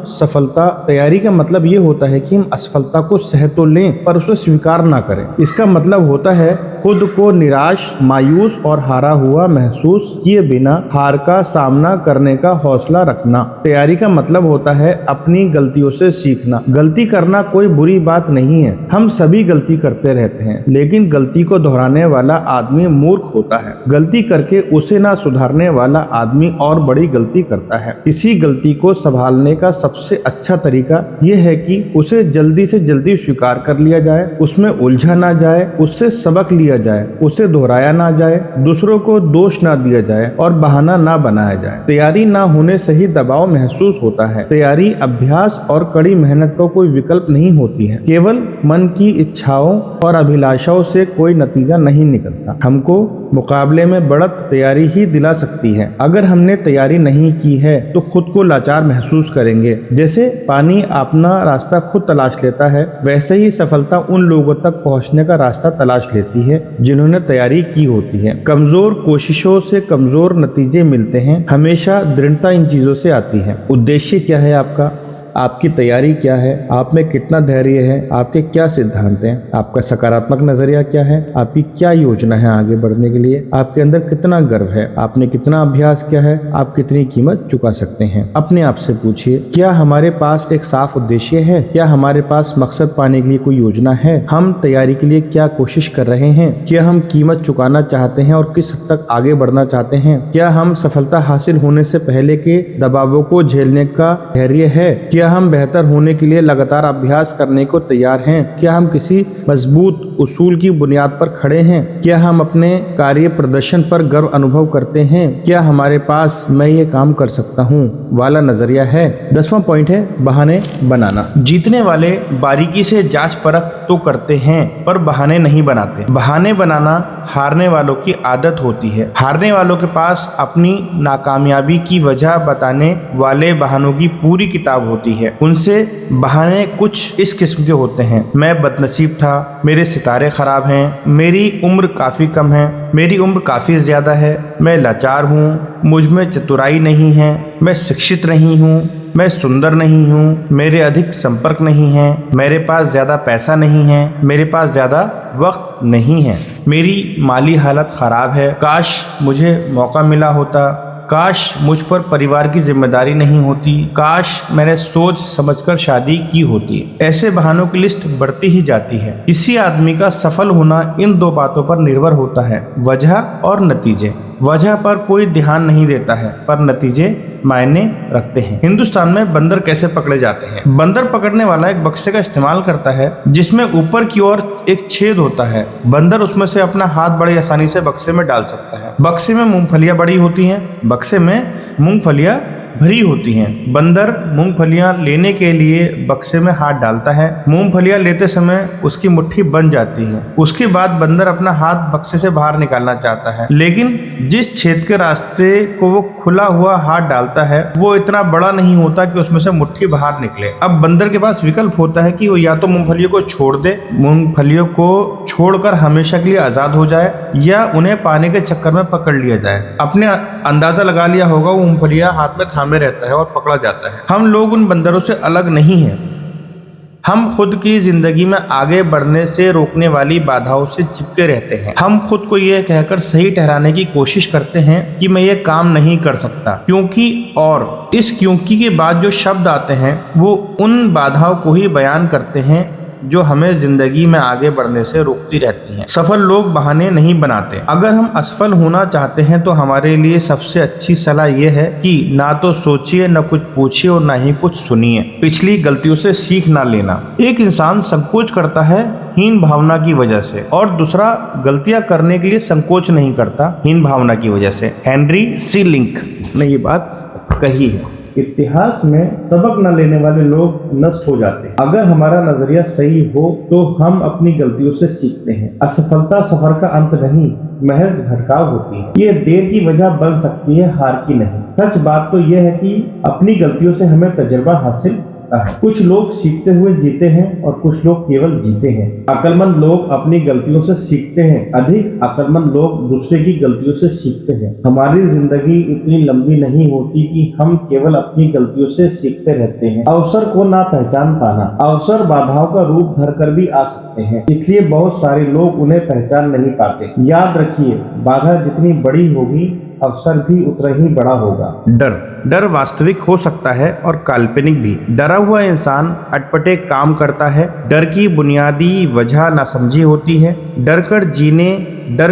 असफलता को सह तो लें पर उसे स्वीकार ना करें। इसका मतलब होता है खुद को निराश, मायूस और हारा हुआ महसूस किए बिना हार का सामना करने का हौसला रखना। तैयारी का मतलब होता है अपनी गलतियों से सीखना। गलती करना कोई बुरी बात नहीं है, हम सभी गलती करते रहते हैं, लेकिन गलती को दोहराने वाला आदमी मूर्ख होता है। गलती करके उसे ना सुधारने वाला आदमी और बड़ी गलती करता है। किसी गलती को संभालने का सबसे अच्छा तरीका यह है कि उसे जल्दी से जल्दी स्वीकार कर लिया जाए, उसमें उलझा ना जाए, उससे सबक लिया जाए, उसे दोहराया ना जाए, दूसरों को दोष ना दिया जाए और बहाना ना बनाया जाए। तैयारी ना होने से ही दबाव महसूस होता है। तैयारी, अभ्यास और कड़ी मेहनत का कोई विकल्प नहीं होती है। केवल मन की इच्छाओं और अभिलाषाओं से कोई नतीजा नहीं निकलता। हमको मुकाबले में बढ़त तैयारी ही दिला सकती है। अगर हमने तैयारी नहीं की है तो खुद को लाचार महसूस करेंगे। जैसे पानी अपना रास्ता खुद तलाश लेता है, वैसे ही सफलता उन लोगों तक पहुंचने का रास्ता तलाश लेती है जिन्होंने तैयारी की होती है। कमजोर कोशिशों से कमजोर नतीजे मिलते हैं। हमेशा दृढ़ता इन चीजों से आती है। उद्देश्य क्या है आपका? आपकी तैयारी क्या है? आप में कितना धैर्य है? आपके क्या सिद्धांत हैं? आपका सकारात्मक नजरिया क्या है? आपकी क्या योजना है आगे बढ़ने के लिए? आपके अंदर कितना गर्व है? आपने कितना अभ्यास किया है? आप कितनी कीमत चुका सकते हैं? अपने आप से पूछिए, क्या हमारे पास एक साफ उद्देश्य है? क्या हमारे पास मकसद पाने के लिए कोई योजना है? हम तैयारी के लिए क्या कोशिश कर रहे हैं? क्या हम कीमत चुकाना चाहते हैं और किस हद तक आगे बढ़ना चाहते हैं? क्या हम सफलता हासिल होने से पहले के दबावों को झेलने का धैर्य है? क्या हम बेहतर होने के लिए लगातार अभ्यास करने को तैयार हैं? क्या हम किसी मजबूत उसूल की बुनियाद पर खड़े हैं? क्या हम अपने कार्य प्रदर्शन पर गर्व अनुभव करते हैं? क्या हमारे पास मैं ये काम कर सकता हूँ वाला नजरिया है? 10वां पॉइंट है बहाने बनाना। जीतने वाले बारीकी से जांच परख तो करते हैं पर बहाने नहीं बनाते। बहाने बनाना हारने वालों की आदत होती है। हारने वालों के पास अपनी नाकामयाबी की वजह बताने वाले बहानों की पूरी किताब होती है। उनसे बहाने कुछ इस किस्म के होते हैं। मैं बदनसीब था, मेरे सितारे खराब हैं, मेरी उम्र काफी कम है, मेरी उम्र काफी ज्यादा है, मैं लाचार हूँ, मुझ में चतुराई नहीं है, मैं शिक्षित नहीं हूँ, मैं सुंदर नहीं हूँ, मेरे अधिक संपर्क नहीं है, मेरे पास ज्यादा पैसा नहीं है, मेरे पास ज्यादा वक्त नहीं है, मेरी माली हालत खराब है, काश मुझे मौका मिला होता, काश मुझ पर परिवार की जिम्मेदारी नहीं होती, काश मैंने सोच समझकर शादी की होती। ऐसे बहानों की लिस्ट बढ़ती ही जाती है। किसी आदमी का सफल होना इन दो बातों पर निर्भर होता है, वजह और नतीजे। वजह पर कोई ध्यान नहीं देता है पर नतीजे मायने रखते हैं। हिंदुस्तान में बंदर कैसे पकड़े जाते हैं? बंदर पकड़ने वाला एक बक्से का इस्तेमाल करता है जिसमें ऊपर की ओर एक छेद होता है। बंदर उसमें से अपना हाथ बड़ी आसानी से बक्से में डाल सकता है। बक्से में मूंगफलियां बड़ी होती हैं, बक्से में मूंगफलियां भरी होती हैं। बंदर मूंगफलियां लेने के लिए बक्से में हाथ डालता है। मूंगफलियां लेते समय उसकी मुट्ठी बंध जाती है। उसके बाद बंदर अपना हाथ बक्से से बाहर निकालना चाहता है, लेकिन जिस छेद के रास्ते को वो खुला हुआ हाथ डालता है वो इतना बड़ा नहीं होता कि उसमें से मुट्ठी बाहर निकले। अब बंदर के पास विकल्प होता है कि वो या तो मूंगफलियों को छोड़ दे, मूंगफलियों को छोड़कर हमेशा के लिए आजाद हो जाए, या उन्हें पाने के चक्कर में पकड़ लिया जाए। अपने अंदाजा लगा लिया होगा वो मूंगफलियां हाथ में थामे रहता है और पकड़ा जाता है। हम लोग उन बंदरों से अलग नहीं हैं। हम खुद की जिंदगी में आगे बढ़ने से रोकने वाली बाधाओं से चिपके रहते हैं। हम खुद को यह कहकर सही ठहराने की कोशिश करते हैं कि मैं ये काम नहीं कर सकता क्योंकि, और इस क्योंकि के बाद जो शब्द आते हैं वो उन बाधाओं को ही बयान करते हैं जो हमें जिंदगी में आगे बढ़ने से रोकती रहती हैं। सफल लोग बहाने नहीं बनाते। अगर हम असफल होना चाहते हैं तो हमारे लिए सबसे अच्छी सलाह यह है कि ना तो सोचिए, न कुछ पूछिए और ना ही कुछ सुनिए। पिछली गलतियों से सीख ना लेना। एक इंसान संकोच करता है हीन भावना की वजह से, और दूसरा गलतियां करने के लिए संकोच नहीं करता हीन भावना की वजह से। हेनरी सी लिंक ने ये बात कही है। इतिहास में सबक न लेने वाले लोग नष्ट हो जाते हैं। अगर हमारा नजरिया सही हो तो हम अपनी गलतियों से सीखते हैं। असफलता सफर का अंत नहीं, महज भटकाव होती है। ये देर की वजह बन सकती है, हार की नहीं। सच बात तो यह है कि अपनी गलतियों से हमें तजुर्बा हासिल सकता है। कुछ लोग सीखते हुए जीते हैं और कुछ लोग केवल जीते हैं। अक्लमंद लोग अपनी गलतियों से सीखते हैं, अधिक अक्लमंद लोग दूसरे की गलतियों से सीखते हैं। हमारी जिंदगी इतनी लंबी नहीं होती कि हम केवल अपनी गलतियों से सीखते रहते हैं। अवसर को ना पहचान पाना, अवसर बाधाओं का रूप धरकर भी आ सकते हैं, इसलिए बहुत सारे लोग उन्हें पहचान नहीं पाते। याद रखिए, बाधा जितनी बड़ी होगी अवसर भी उतना ही बड़ा होगा। डर वास्तविक हो सकता है और काल्पनिक भी। डरा हुआ इंसान अटपटे काम करता है। डर की बुनियादी वजह नासमझी होती है। डर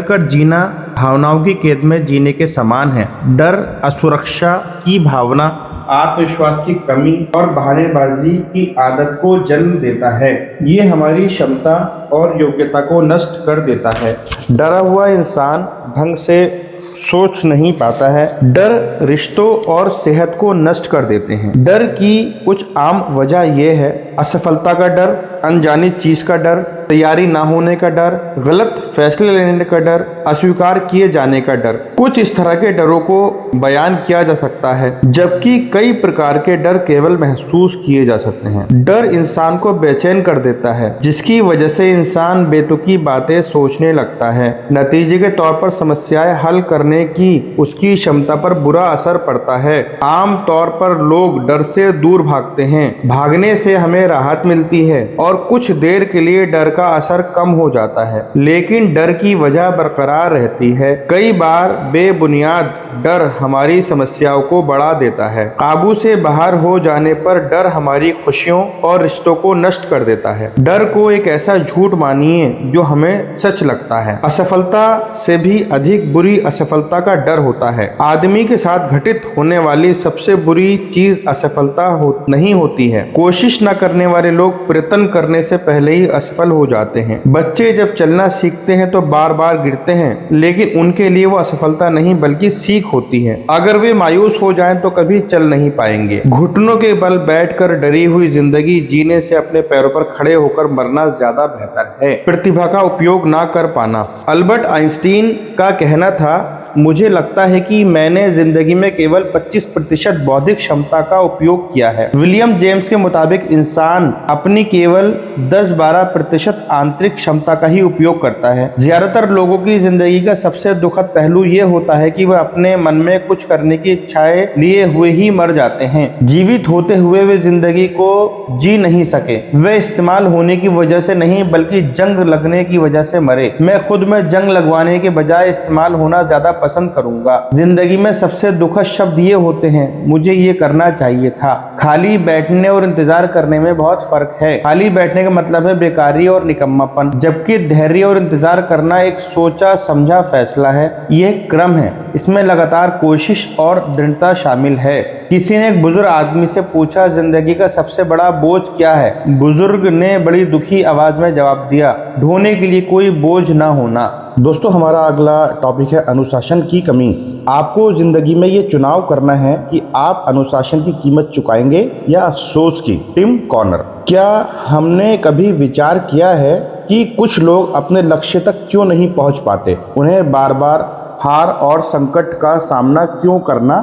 कर जीना भावनाओं की कैद में जीने के समान है। डर असुरक्षा की भावना, आत्मविश्वास की कमी और बहानेबाजी की आदत को जन्म देता है। ये हमारी क्षमता और योग्यता को नष्ट कर देता है। डरा हुआ इंसान ढंग से सोच नहीं पाता है। डर रिश्तों और सेहत को नष्ट कर देते हैं। डर की कुछ आम वजह यह है: असफलता का डर, अनजानी चीज का डर, तैयारी ना होने का डर, गलत फैसले लेने का डर, अस्वीकार किए जाने का डर। कुछ इस तरह के डरों को बयान किया जा सकता है, जबकि कई प्रकार के डर केवल महसूस किए जा सकते हैं। डर इंसान को बेचैन कर देता है, जिसकी वजह से इंसान बेतुकी बातें सोचने लगता है। नतीजे के तौर पर समस्याएं हल करने की उसकी क्षमता पर बुरा असर पड़ता है। आम तौर पर लोग डर से दूर भागते हैं। भागने से हमें राहत मिलती है और कुछ देर के लिए डर का असर कम हो जाता है, लेकिन डर की वजह बरकरार रहती है। कई बार बेबुनियाद डर हमारी समस्याओं को बढ़ा देता है। काबू से बाहर हो जाने पर डर हमारी खुशियों और रिश्तों को नष्ट कर देता है। डर को एक ऐसा झूठ मानिए जो हमें सच लगता है। असफलता से भी अधिक बुरी असफलता का डर होता है। आदमी के साथ घटित होने वाली सबसे बुरी चीज असफलता नहीं होती है। कोशिश न करने वाले लोग प्रयत्न करने से पहले ही असफल हो जाते हैं। बच्चे जब चलना सीखते हैं तो बार बार गिरते हैं, लेकिन उनके लिए वो असफलता नहीं बल्कि सीख होती है। अगर वे मायूस हो जाएं तो कभी चल नहीं पाएंगे। घुटनों के बल बैठकर डरी हुई जिंदगी जीने से अपने पैरों पर खड़े होकर मरना ज्यादा बेहतर है। प्रतिभा का उपयोग ना कर पाना। अल्बर्ट आइंस्टीन का कहना था, मुझे लगता है कि मैंने जिंदगी में केवल 25% बौद्धिक क्षमता का उपयोग किया है। विलियम जेम्स के मुताबिक इंसान अपनी केवल 10-12% आंतरिक क्षमता का ही उपयोग करता है। ज्यादातर लोगों की जिंदगी का सबसे दुखद पहलू यह होता है कि वह अपने मन में कुछ करने की इच्छाएं लिए हुए ही मर जाते हैं। जीवित होते हुए वे जिंदगी को जी नहीं सके। वे इस्तेमाल होने की वजह से नहीं बल्कि जंग लगने की वजह से मरे। मैं खुद में जंग लगवाने के बजाय इस्तेमाल होना ज्यादा पसंद करूंगा। जिंदगी में सबसे दुखद शब्द ये होते हैं, मुझे ये करना चाहिए था। खाली बैठने और इंतजार करने में बहुत फर्क है। खाली बैठने का मतलब है बेकारी और निकम्मापन, जबकि धैर्य और इंतजार करना एक सोचा समझा फैसला है। यह एक क्रम है, इसमें लगातार कोशिश और दृढ़ता शामिल है। किसी ने एक बुजुर्ग आदमी से पूछा, जिंदगी का सबसे बड़ा बोझ क्या है? बुजुर्ग ने बड़ी दुखी आवाज में जवाब दिया, ढोने के लिए कोई बोझ ना होना। दोस्तों, हमारा अगला टॉपिक है अनुशासन की कमी। आपको जिंदगी में ये चुनाव करना है कि आप अनुशासन की कीमत चुकाएंगे या अफसोस की। Tim Connor. क्या हमने कभी विचार किया है कि कुछ लोग अपने लक्ष्य तक क्यों नहीं पहुंच पाते? उन्हें बार बार हार और संकट का सामना क्यों करना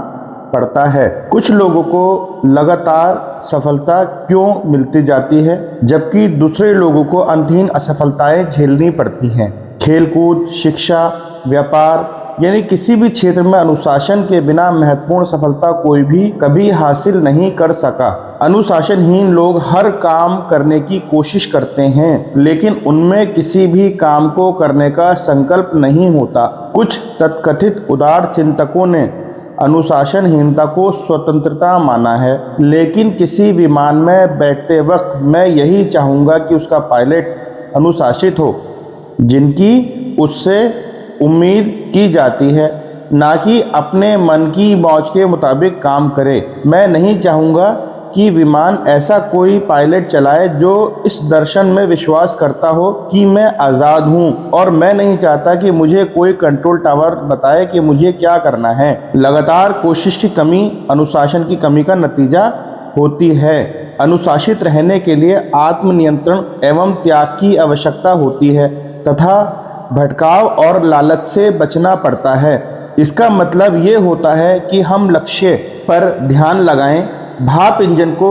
पड़ता है? कुछ लोगों को लगातार सफलता क्यों मिलती जाती है जबकि दूसरे लोगों को अंतहीन असफलताएं झेलनी पड़ती हैं? खेलकूद, शिक्षा, व्यापार यानी किसी भी क्षेत्र में अनुशासन के बिना महत्वपूर्ण सफलता कोई भी कभी हासिल नहीं कर सका। अनुशासनहीन लोग हर काम करने की कोशिश करते हैं, लेकिन उनमें किसी भी काम को करने का संकल्प नहीं होता। कुछ तथाकथित उदार चिंतकों ने अनुशासनहीनता को स्वतंत्रता माना है, लेकिन किसी विमान में बैठते वक्त मैं यही चाहूँगा कि उसका पायलट अनुशासित हो, जिनकी उससे उम्मीद की जाती है, ना कि अपने मन की मौज के मुताबिक काम करे। मैं नहीं चाहूँगा कि विमान ऐसा कोई पायलट चलाए जो इस दर्शन में विश्वास करता हो कि मैं आज़ाद हूँ, और मैं नहीं चाहता कि मुझे कोई कंट्रोल टावर बताए कि मुझे क्या करना है। लगातार कोशिश की कमी अनुशासन की कमी का नतीजा होती है। अनुशासित रहने के लिए आत्मनियंत्रण एवं त्याग की आवश्यकता होती है तथा भटकाव और लालच से बचना पड़ता है। इसका मतलब ये होता है कि हम लक्ष्य पर ध्यान लगाएं, भाप इंजन को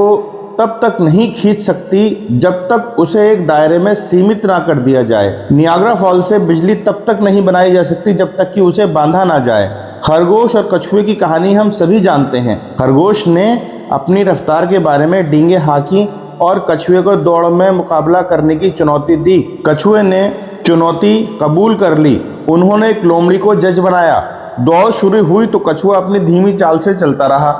तब तक नहीं खींच सकती जब तक उसे एक दायरे में सीमित ना कर दिया जाए। नियाग्रा फॉल से बिजली तब तक नहीं बनाई जा सकती जब तक कि उसे बांधा ना जाए। खरगोश और कछुए की कहानी हम सभी जानते हैं। खरगोश ने अपनी रफ्तार के बारे में डींगे हाँकी और कछुए को दौड़ में मुकाबला करने की चुनौती दी। कछुए ने चुनौती कबूल कर ली। उन्होंने एक लोमड़ी को जज बनाया। दौड़ शुरू हुई तो कछुआ अपनी धीमी चाल से चलता रहा,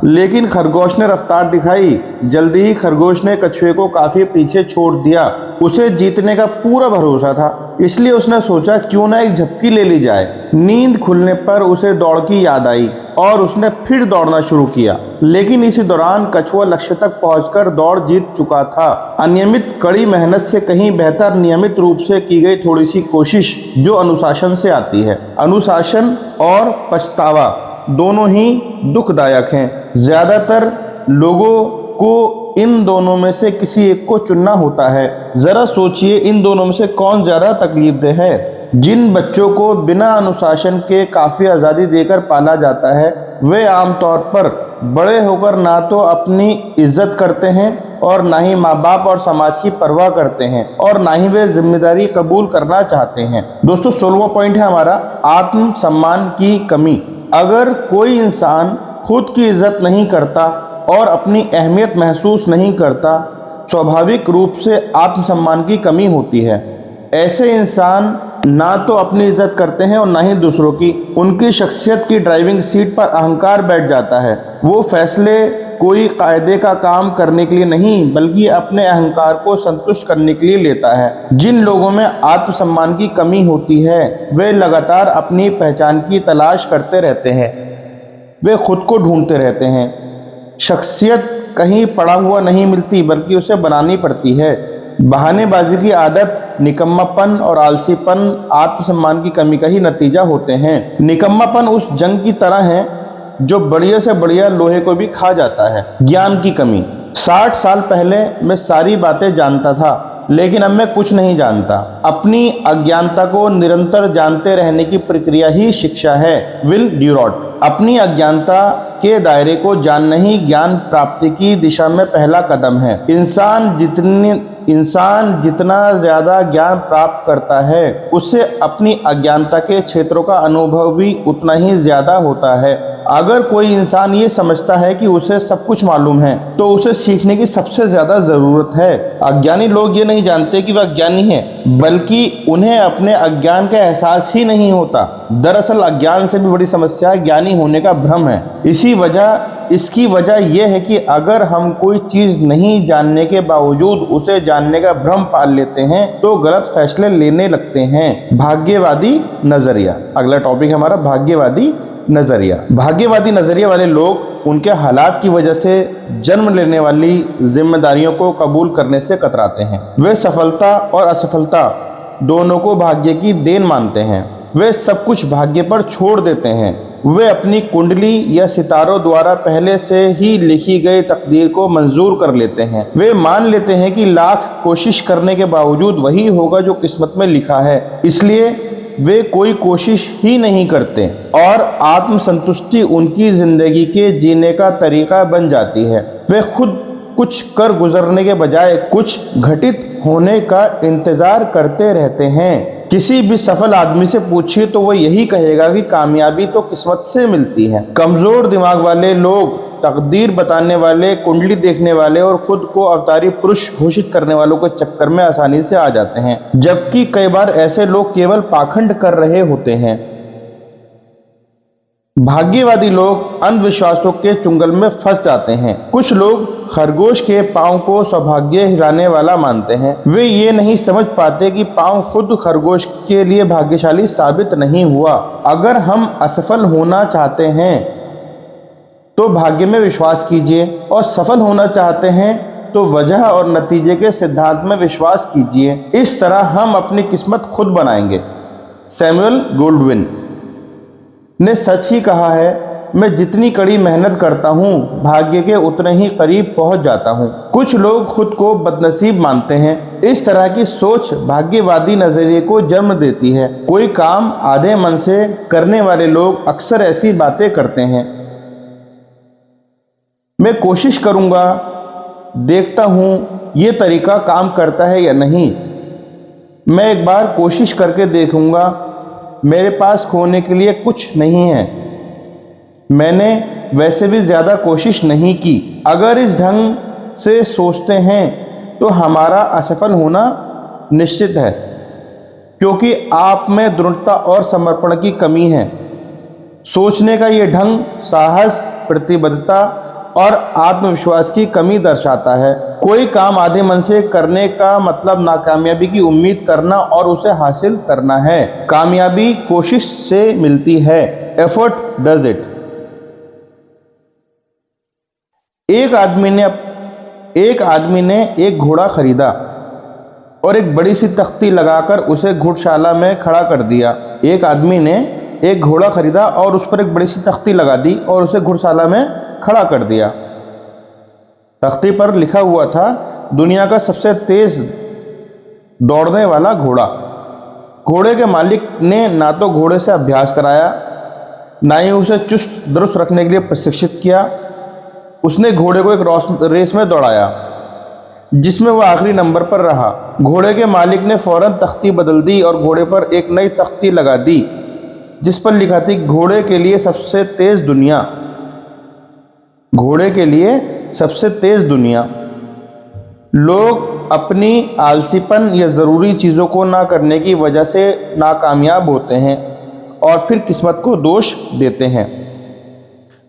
लेकिन खरगोश ने रफ्तार दिखाई। जल्दी ही खरगोश ने कछुए को काफी पीछे छोड़ दिया। उसे जीतने का पूरा भरोसा था, इसलिए उसने सोचा क्यों ना एक झपकी ले ली जाए। नींद खुलने पर उसे दौड़ की याद आई और उसने फिर दौड़ना शुरू किया, लेकिन इसी दौरान कछुआ लक्ष्य तक पहुंचकर दौड़ जीत चुका था। अनियमित कड़ी मेहनत से कहीं बेहतर नियमित रूप से की गई थोड़ी सी कोशिश जो अनुशासन से आती है। अनुशासन और पछतावा दोनों ही दुखदायक हैं। ज्यादातर लोगों को इन दोनों में से किसी एक को चुनना होता है। जरा सोचिए इन दोनों में से कौन ज्यादा तकलीफदेह है। जिन बच्चों को बिना अनुशासन के काफी आजादी देकर पाला जाता है, वे आमतौर पर बड़े होकर ना तो अपनी इज्जत करते हैं और ना ही माँ बाप और समाज की परवाह करते हैं और ना ही वे जिम्मेदारी कबूल करना चाहते हैं। दोस्तों 16वां पॉइंट है हमारा आत्मसम्मान की कमी। अगर कोई इंसान खुद की इज्जत नहीं करता और अपनी अहमियत महसूस नहीं करता, स्वाभाविक रूप से आत्मसम्मान की कमी होती है। ऐसे इंसान ना तो अपनी इज्जत करते हैं और ना ही दूसरों की। उनकी शख्सियत की ड्राइविंग सीट पर अहंकार बैठ जाता है। वो फैसले कोई कायदे का काम करने के लिए नहीं बल्कि अपने अहंकार को संतुष्ट करने के लिए लेता है। जिन लोगों में आत्मसम्मान की कमी होती है वे लगातार अपनी पहचान की तलाश करते रहते हैं। वे खुद को ढूंढते रहते हैं। शख्सियत कहीं पड़ा हुआ नहीं मिलती बल्कि उसे बनानी पड़ती है। बहानेबाजी की आदत, निकम्मापन और आलसीपन आत्मसम्मान की कमी का ही नतीजा होते हैं। निकम्मापन उस जंग की तरह है जो बढ़िया से बढ़िया लोहे को भी खा जाता है। ज्ञान की कमी। 60 साल पहले मैं सारी बातें जानता था, लेकिन अब मैं कुछ नहीं जानता। अपनी अज्ञानता को निरंतर जानते रहने की प्रक्रिया ही शिक्षा है। विल ड्यूरॉट। अपनी अज्ञानता के दायरे को जानना ही ज्ञान प्राप्ति की दिशा में पहला कदम है। इंसान जितना ज्यादा ज्ञान प्राप्त करता है उससे अपनी अज्ञानता के क्षेत्रों का अनुभव भी उतना ही ज्यादा होता है। अगर कोई इंसान ये समझता है कि उसे सब कुछ मालूम है तो उसे सीखने की सबसे ज्यादा जरूरत है। अज्ञानी लोग ये नहीं जानते कि वह अज्ञानी है, बल्कि उन्हें अपने अज्ञान का एहसास ही नहीं होता। दरअसल अज्ञान से भी बड़ी समस्या ज्ञानी होने का भ्रम है। इसकी वजह यह है कि अगर हम कोई चीज नहीं जानने के बावजूद उसे जानने का भ्रम पाल लेते हैं तो गलत फैसले लेने लगते हैं। भाग्यवादी नजरिया। अगला टॉपिक हमारा भाग्यवादी नजरिया। भाग्यवादी नजरिया वाले लोग उनके हालात की वजह से जन्म लेने वाली जिम्मेदारियों को कबूल करने से कतराते हैं। वे सफलता और असफलता दोनों को भाग्य की देन मानते हैं। वे सब कुछ भाग्य पर छोड़ देते हैं। वे अपनी कुंडली या सितारों द्वारा पहले से ही लिखी गई तकदीर को मंजूर कर लेते हैं। वे मान लेते हैं कि लाख कोशिश करने के बावजूद वही होगा जो किस्मत में लिखा है, इसलिए वे कोई कोशिश ही नहीं करते और आत्मसंतुष्टि उनकी जिंदगी के जीने का तरीका बन जाती है। वे खुद कुछ कर गुजरने के बजाय कुछ घटित होने का इंतजार करते रहते हैं। किसी भी सफल आदमी से पूछिए तो वो यही कहेगा कि कामयाबी तो किस्मत से मिलती है। कमजोर दिमाग वाले लोग तकदीर बताने वाले, कुंडली देखने वाले और खुद को अवतारी पुरुष घोषित करने वालों के चक्कर में आसानी से आ जाते हैं, जबकि कई बार ऐसे लोग केवल पाखंड कर रहे होते हैं। भाग्यवादी लोग अंधविश्वासों के चुंगल में फंस जाते हैं। कुछ लोग खरगोश के पांव को सौभाग्य हिलाने वाला मानते हैं। वे ये नहीं समझ पाते कि पांव खुद खरगोश के लिए भाग्यशाली साबित नहीं हुआ। अगर हम असफल होना चाहते हैं तो भाग्य में विश्वास कीजिए और सफल होना चाहते हैं तो वजह और नतीजे के सिद्धांत में विश्वास कीजिए। इस तरह हम अपनी किस्मत खुद बनाएंगे। सैमुअल गोल्डविन ने सच ही कहा है, मैं जितनी कड़ी मेहनत करता हूँ भाग्य के उतने ही करीब पहुँच जाता हूँ। कुछ लोग खुद को बदनसीब मानते हैं। इस तरह की सोच भाग्यवादी नजरिए को जन्म देती है। कोई काम आधे मन से करने वाले लोग अक्सर ऐसी बातें करते हैं, मैं कोशिश करूँगा, देखता हूँ ये तरीका काम करता है या नहीं। मैं एक बार कोशिश करके देखूँगा। मेरे पास खोने के लिए कुछ नहीं है। मैंने वैसे भी ज़्यादा कोशिश नहीं की। अगर इस ढंग से सोचते हैं तो हमारा असफल होना निश्चित है, क्योंकि आप में दृढ़ता और समर्पण की कमी है। सोचने का ये ढंग साहस, प्रतिबद्धता और आत्मविश्वास की कमी दर्शाता है। कोई काम आधे मन से करने का मतलब नाकामयाबी की उम्मीद करना और उसे हासिल करना है। कामयाबी कोशिश से मिलती है। Effort does it. एक आदमी ने एक घोड़ा खरीदा और एक बड़ी सी तख्ती लगाकर उसे घुड़शाला में खड़ा कर दिया। एक आदमी ने एक घोड़ा खरीदा और उस पर एक बड़ी सी तख्ती लगा दी और उसे घुड़शाला में खड़ा कर दिया। तख्ती पर लिखा हुआ था, दुनिया का सबसे तेज दौड़ने वाला घोड़ा। घोड़े के मालिक ने ना तो घोड़े से अभ्यास कराया, ना ही उसे चुस्त दुरुस्त रखने के लिए प्रशिक्षित किया। उसने घोड़े को एक रेस में दौड़ाया जिसमें वह आखिरी नंबर पर रहा। घोड़े के मालिक ने फौरन तख्ती बदल दी और घोड़े पर एक नई तख्ती लगा दी जिस पर लिखा थी, घोड़े के लिए सबसे तेज दुनिया। घोड़े के लिए सबसे तेज दुनिया। लोग अपनी आलसीपन या ज़रूरी चीज़ों को ना करने की वजह से नाकामयाब होते हैं और फिर किस्मत को दोष देते हैं।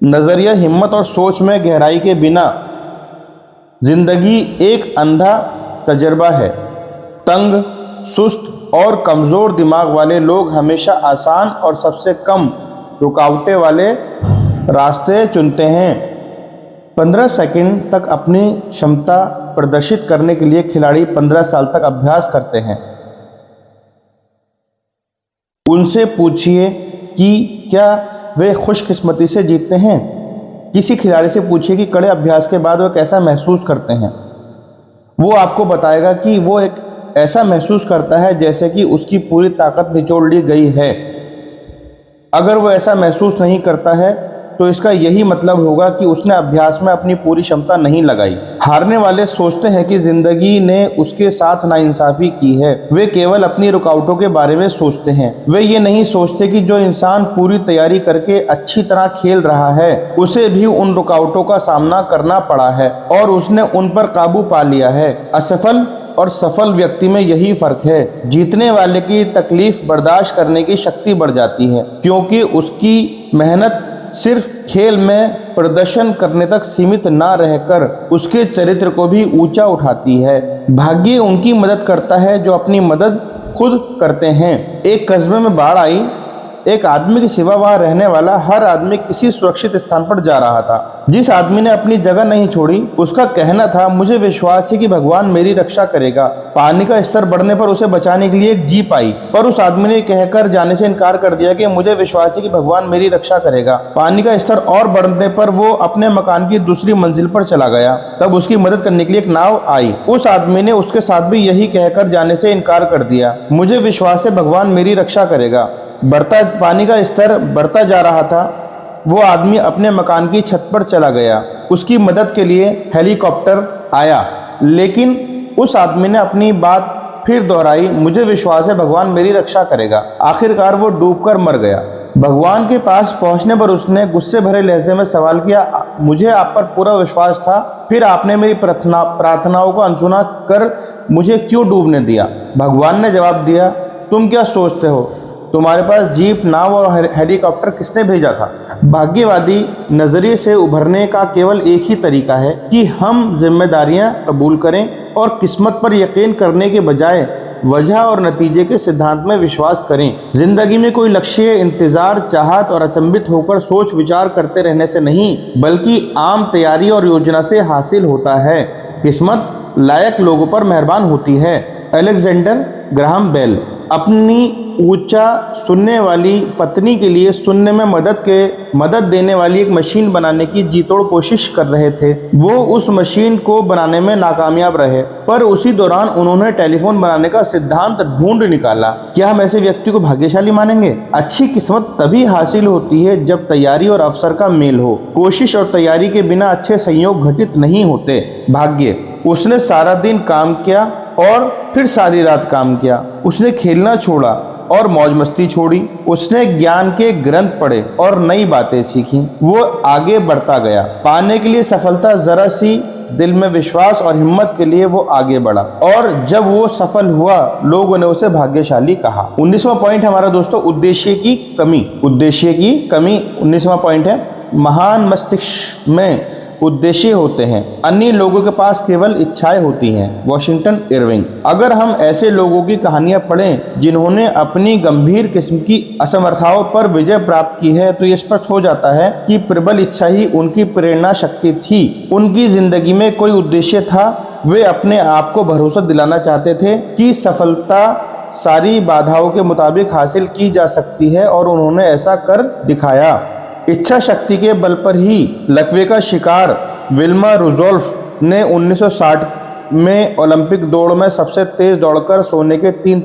नज़रिया, हिम्मत और सोच में गहराई के बिना जिंदगी एक अंधा तजर्बा है। तंग, सुस्त और कमज़ोर दिमाग वाले लोग हमेशा आसान और सबसे कम रुकावटें वाले रास्ते चुनते हैं। 15 सेकंड तक अपनी क्षमता प्रदर्शित करने के लिए खिलाड़ी 15 साल तक अभ्यास करते हैं। उनसे पूछिए कि क्या वे खुशकिस्मती से जीतते हैं। किसी खिलाड़ी से पूछिए कि कड़े अभ्यास के बाद वह कैसा महसूस करते हैं। वो आपको बताएगा कि वो एक ऐसा महसूस करता है जैसे कि उसकी पूरी ताकत निचोड़ ली गई है। अगर वो ऐसा महसूस नहीं करता है तो इसका यही मतलब होगा कि उसने अभ्यास में अपनी पूरी क्षमता नहीं लगाई। हारने वाले सोचते हैं कि जिंदगी ने उसके साथ नाइंसाफी की है। वे केवल अपनी रुकावटों के बारे में सोचते हैं। वे ये नहीं सोचते कि जो इंसान पूरी तैयारी करके अच्छी तरह खेल रहा है उसे भी उन रुकावटों का सामना करना पड़ा है और उसने उन पर काबू पा लिया है। असफल और सफल व्यक्ति में यही फर्क है। जीतने वाले की तकलीफ बर्दाश्त करने की शक्ति बढ़ जाती है, क्योंकि उसकी मेहनत सिर्फ खेल में प्रदर्शन करने तक सीमित ना रहकर उसके चरित्र को भी ऊंचा उठाती है। भाग्य उनकी मदद करता है जो अपनी मदद खुद करते हैं। एक कस्बे में बाढ़ आई। एक आदमी के सिवा वहां रहने वाला हर आदमी किसी सुरक्षित स्थान पर जा रहा था। जिस आदमी ने अपनी जगह नहीं छोड़ी उसका कहना था, मुझे विश्वास है कि भगवान मेरी रक्षा करेगा। पानी का स्तर बढ़ने पर उसे बचाने के लिए एक जीप आई, पर उस आदमी ने कहकर जाने से इनकार कर दिया कि मुझे विश्वास है कि भगवान मेरी रक्षा करेगा। पानी का स्तर और बढ़ने पर वो अपने मकान की दूसरी मंजिल पर चला गया। तब उसकी मदद करने के लिए एक नाव आई। उस आदमी ने उसके साथ भी यही कहकर जाने से इनकार कर दिया, मुझे विश्वास है भगवान मेरी रक्षा करेगा। पानी का स्तर बढ़ता जा रहा था। वो आदमी अपने मकान की छत पर चला गया। उसकी मदद के लिए हेलीकॉप्टर आया, लेकिन उस आदमी ने अपनी बात फिर दोहराई, मुझे विश्वास है भगवान मेरी रक्षा करेगा। आखिरकार वो डूबकर मर गया। भगवान के पास पहुंचने पर उसने गुस्से भरे लहजे में सवाल किया, मुझे आप पर पूरा विश्वास था, फिर आपने मेरी प्रार्थनाओं को अनसुना कर मुझे क्यों डूबने दिया। भगवान ने जवाब दिया, तुम क्या सोचते हो, तुम्हारे पास जीप, नाव और हेलीकॉप्टर किसने भेजा था। भाग्यवादी नजरिए से उभरने का केवल एक ही तरीका है कि हम जिम्मेदारियां कबूल करें और किस्मत पर यकीन करने के बजाय वजह और नतीजे के सिद्धांत में विश्वास करें। जिंदगी में कोई लक्ष्य इंतजार, चाहत और अचंभित होकर सोच विचार करते रहने से नहीं, बल्कि आम तैयारी और योजना से हासिल होता है। किस्मत लायक लोगों पर मेहरबान होती है। Alexander Graham Bell. अपनी ऊंचा सुनने वाली पत्नी के लिए सुनने में मदद देने वाली एक मशीन बनाने की जीतोड़ कोशिश कर रहे थे। वो उस मशीन को बनाने में नाकामयाब रहे, पर उसी दौरान उन्होंने टेलीफोन बनाने का सिद्धांत ढूंढ निकाला। क्या हम ऐसे व्यक्ति को भाग्यशाली मानेंगे? अच्छी किस्मत तभी हासिल होती है जब तैयारी और अवसर का मेल हो। कोशिश और तैयारी के बिना अच्छे संयोग घटित नहीं होते। भाग्य। उसने सारा दिन काम किया और फिर सारी रात काम किया। उसने खेलना छोड़ा और मौज मस्ती छोड़ी। उसने ज्ञान के ग्रंथ पढ़े और नई बातें सीखी। वो आगे बढ़ता गया। पाने के लिए सफलता जरा सी दिल में विश्वास और हिम्मत के लिए वो आगे बढ़ा, और जब वो सफल हुआ लोगों ने उसे भाग्यशाली कहा। 19वां पॉइंट हमारा दोस्तों, उद्देश्य की कमी। उद्देश्य की कमी 19वां पॉइंट है। महान मस्तिष्क में उद्देश्य होते हैं, अन्य लोगों के पास केवल इच्छाएं होती हैं। Washington Irving. अगर हम ऐसे लोगों की कहानियां पढ़ें जिन्होंने अपनी गंभीर किस्म की असमर्थताओं पर विजय प्राप्त की है, तो ये स्पष्ट हो जाता है कि प्रबल इच्छा ही उनकी प्रेरणा शक्ति थी। उनकी जिंदगी में कोई उद्देश्य था। वे अपने आप को भरोसा दिलाना चाहते थे कि सफलता सारी बाधाओं के मुताबिक हासिल की जा सकती है, और उन्होंने ऐसा कर दिखाया। इच्छा शक्ति के बल पर ही लकवे का शिकार विल्मा रुडोल्फ ने 1960 में ओलंपिक दौड़ में सबसे तेज दौड़कर सोने के 3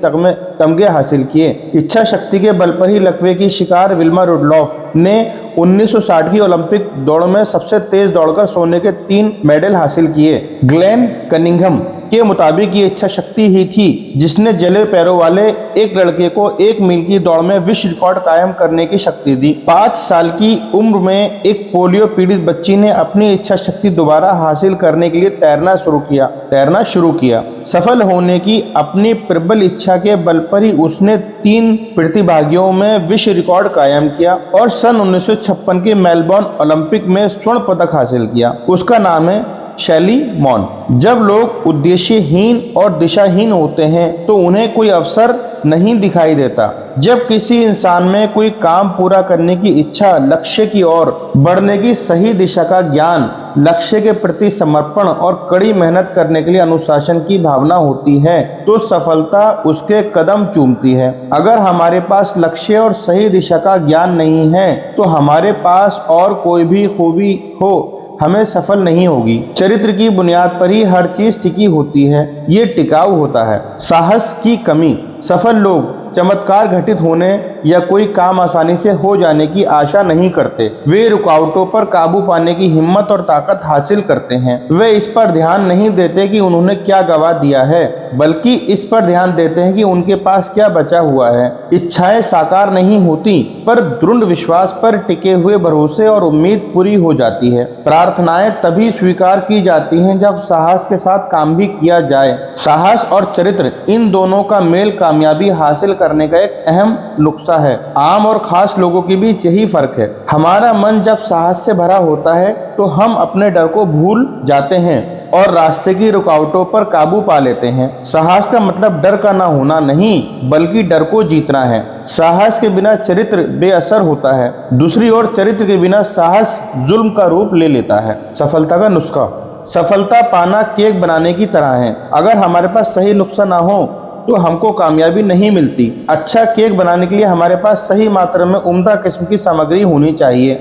तमगे हासिल किए। इच्छा शक्ति के बल पर ही लकवे की शिकार विल्मा रुडोल्फ ने 1960 की ओलंपिक दौड़ में सबसे तेज दौड़कर सोने के 3 मेडल हासिल किए। ग्लेन कनिंघम के मुताबिक ये इच्छा शक्ति ही थी जिसने जले पैरों वाले एक लड़के को 1 मील की दौड़ में विश्व रिकॉर्ड कायम करने की शक्ति दी। 5 साल की उम्र में एक पोलियो पीड़ित बच्ची ने अपनी इच्छा शक्ति दोबारा हासिल करने के लिए तैरना शुरू किया। सफल होने की अपनी प्रबल इच्छा के बल पर ही उसने 3 प्रतिभागियों में विश्व रिकॉर्ड कायम किया और सन 1956 के मेलबोर्न ओलंपिक में स्वर्ण पदक हासिल किया। उसका नाम है शैली मॉन। जब लोग उद्देश्यहीन और दिशाहीन होते हैं तो उन्हें कोई अवसर नहीं दिखाई देता। जब किसी इंसान में कोई काम पूरा करने की इच्छा, लक्ष्य की ओर बढ़ने की सही दिशा का ज्ञान, लक्ष्य के प्रति समर्पण और कड़ी मेहनत करने के लिए अनुशासन की भावना होती है, तो सफलता उसके कदम चूमती है। अगर हमारे पास लक्ष्य और सही दिशा का ज्ञान नहीं है तो हमारे पास और कोई भी खूबी हो, हमें सफल नहीं होगी। चरित्र की बुनियाद पर ही हर चीज टिकी होती है, ये टिकाऊ होता है। साहस की कमी। सफल लोग चमत्कार घटित होने या कोई काम आसानी से हो जाने की आशा नहीं करते। वे रुकावटों पर काबू पाने की हिम्मत और ताकत हासिल करते हैं। वे इस पर ध्यान नहीं देते कि उन्होंने क्या गवा दिया है, बल्कि इस पर ध्यान देते हैं कि उनके पास क्या बचा हुआ है। इच्छाएं साकार नहीं होती, पर दृढ़ विश्वास पर टिके हुए भरोसे और उम्मीद पूरी हो जाती है। प्रार्थनाएं तभी स्वीकार की जाती हैं जब साहस के साथ काम भी किया जाए। साहस और चरित्र, इन दोनों का मेल कामयाबी हासिल करने का एक अहम नुस्खा है। आम और खास लोगों के बीच यही फर्क है। हमारा मन जब साहस से भरा होता है तो हम अपने डर को भूल जाते हैं और रास्ते की रुकावटों पर काबू पा लेते हैं। साहस का मतलब डर का ना होना नहीं, बल्कि डर को जीतना है। साहस के बिना चरित्र बेअसर होता है। दूसरी ओर चरित्र के बिना साहस जुल्म का रूप ले लेता है। सफलता का नुस्खा। सफलता पाना केक बनाने की तरह है। अगर हमारे पास सही नुस्खा ना हो तो हमको कामयाबी नहीं मिलती। अच्छा केक बनाने के लिए हमारे पास सही मात्रा में उम्दा किस्म की सामग्री होनी चाहिए।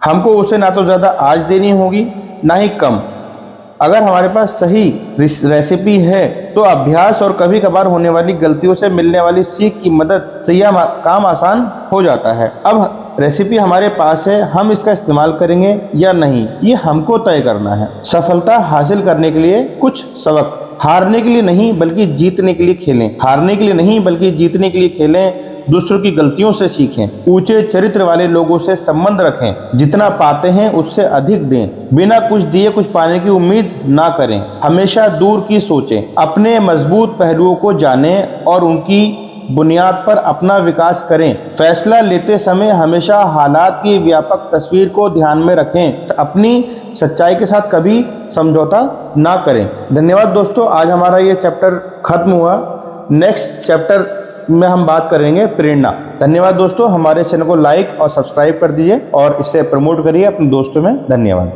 हमको उसे ना तो ज़्यादा आंच देनी होगी, ना ही कम। अगर हमारे पास सही रेसिपी है तो अभ्यास और कभी कभार होने वाली गलतियों से मिलने वाली सीख की मदद से यह काम आसान हो जाता है। अब रेसिपी हमारे पास है, हम इसका इस्तेमाल करेंगे या नहीं, ये हमको तय करना है। सफलता हासिल करने के लिए कुछ सबक। हारने के लिए नहीं बल्कि जीतने के लिए खेलें। हारने के लिए नहीं बल्कि जीतने के लिए खेलें। दूसरों की गलतियों से सीखें। ऊंचे चरित्र वाले लोगों से संबंध रखें। जितना पाते हैं उससे अधिक दें। बिना कुछ दिए कुछ पाने की उम्मीद ना करें। हमेशा दूर की सोचें। अपने मजबूत पहलुओं को जानें और उनकी बुनियाद पर अपना विकास करें। फैसला लेते समय हमेशा हालात की व्यापक तस्वीर को ध्यान में रखें। अपनी सच्चाई के साथ कभी समझौता ना करें। धन्यवाद दोस्तों, आज हमारा ये चैप्टर खत्म हुआ। नेक्स्ट चैप्टर में हम बात करेंगे प्रेरणा। धन्यवाद दोस्तों, हमारे चैनल को लाइक और सब्सक्राइब कर दीजिए और इसे प्रमोट करिए अपने दोस्तों में। धन्यवाद।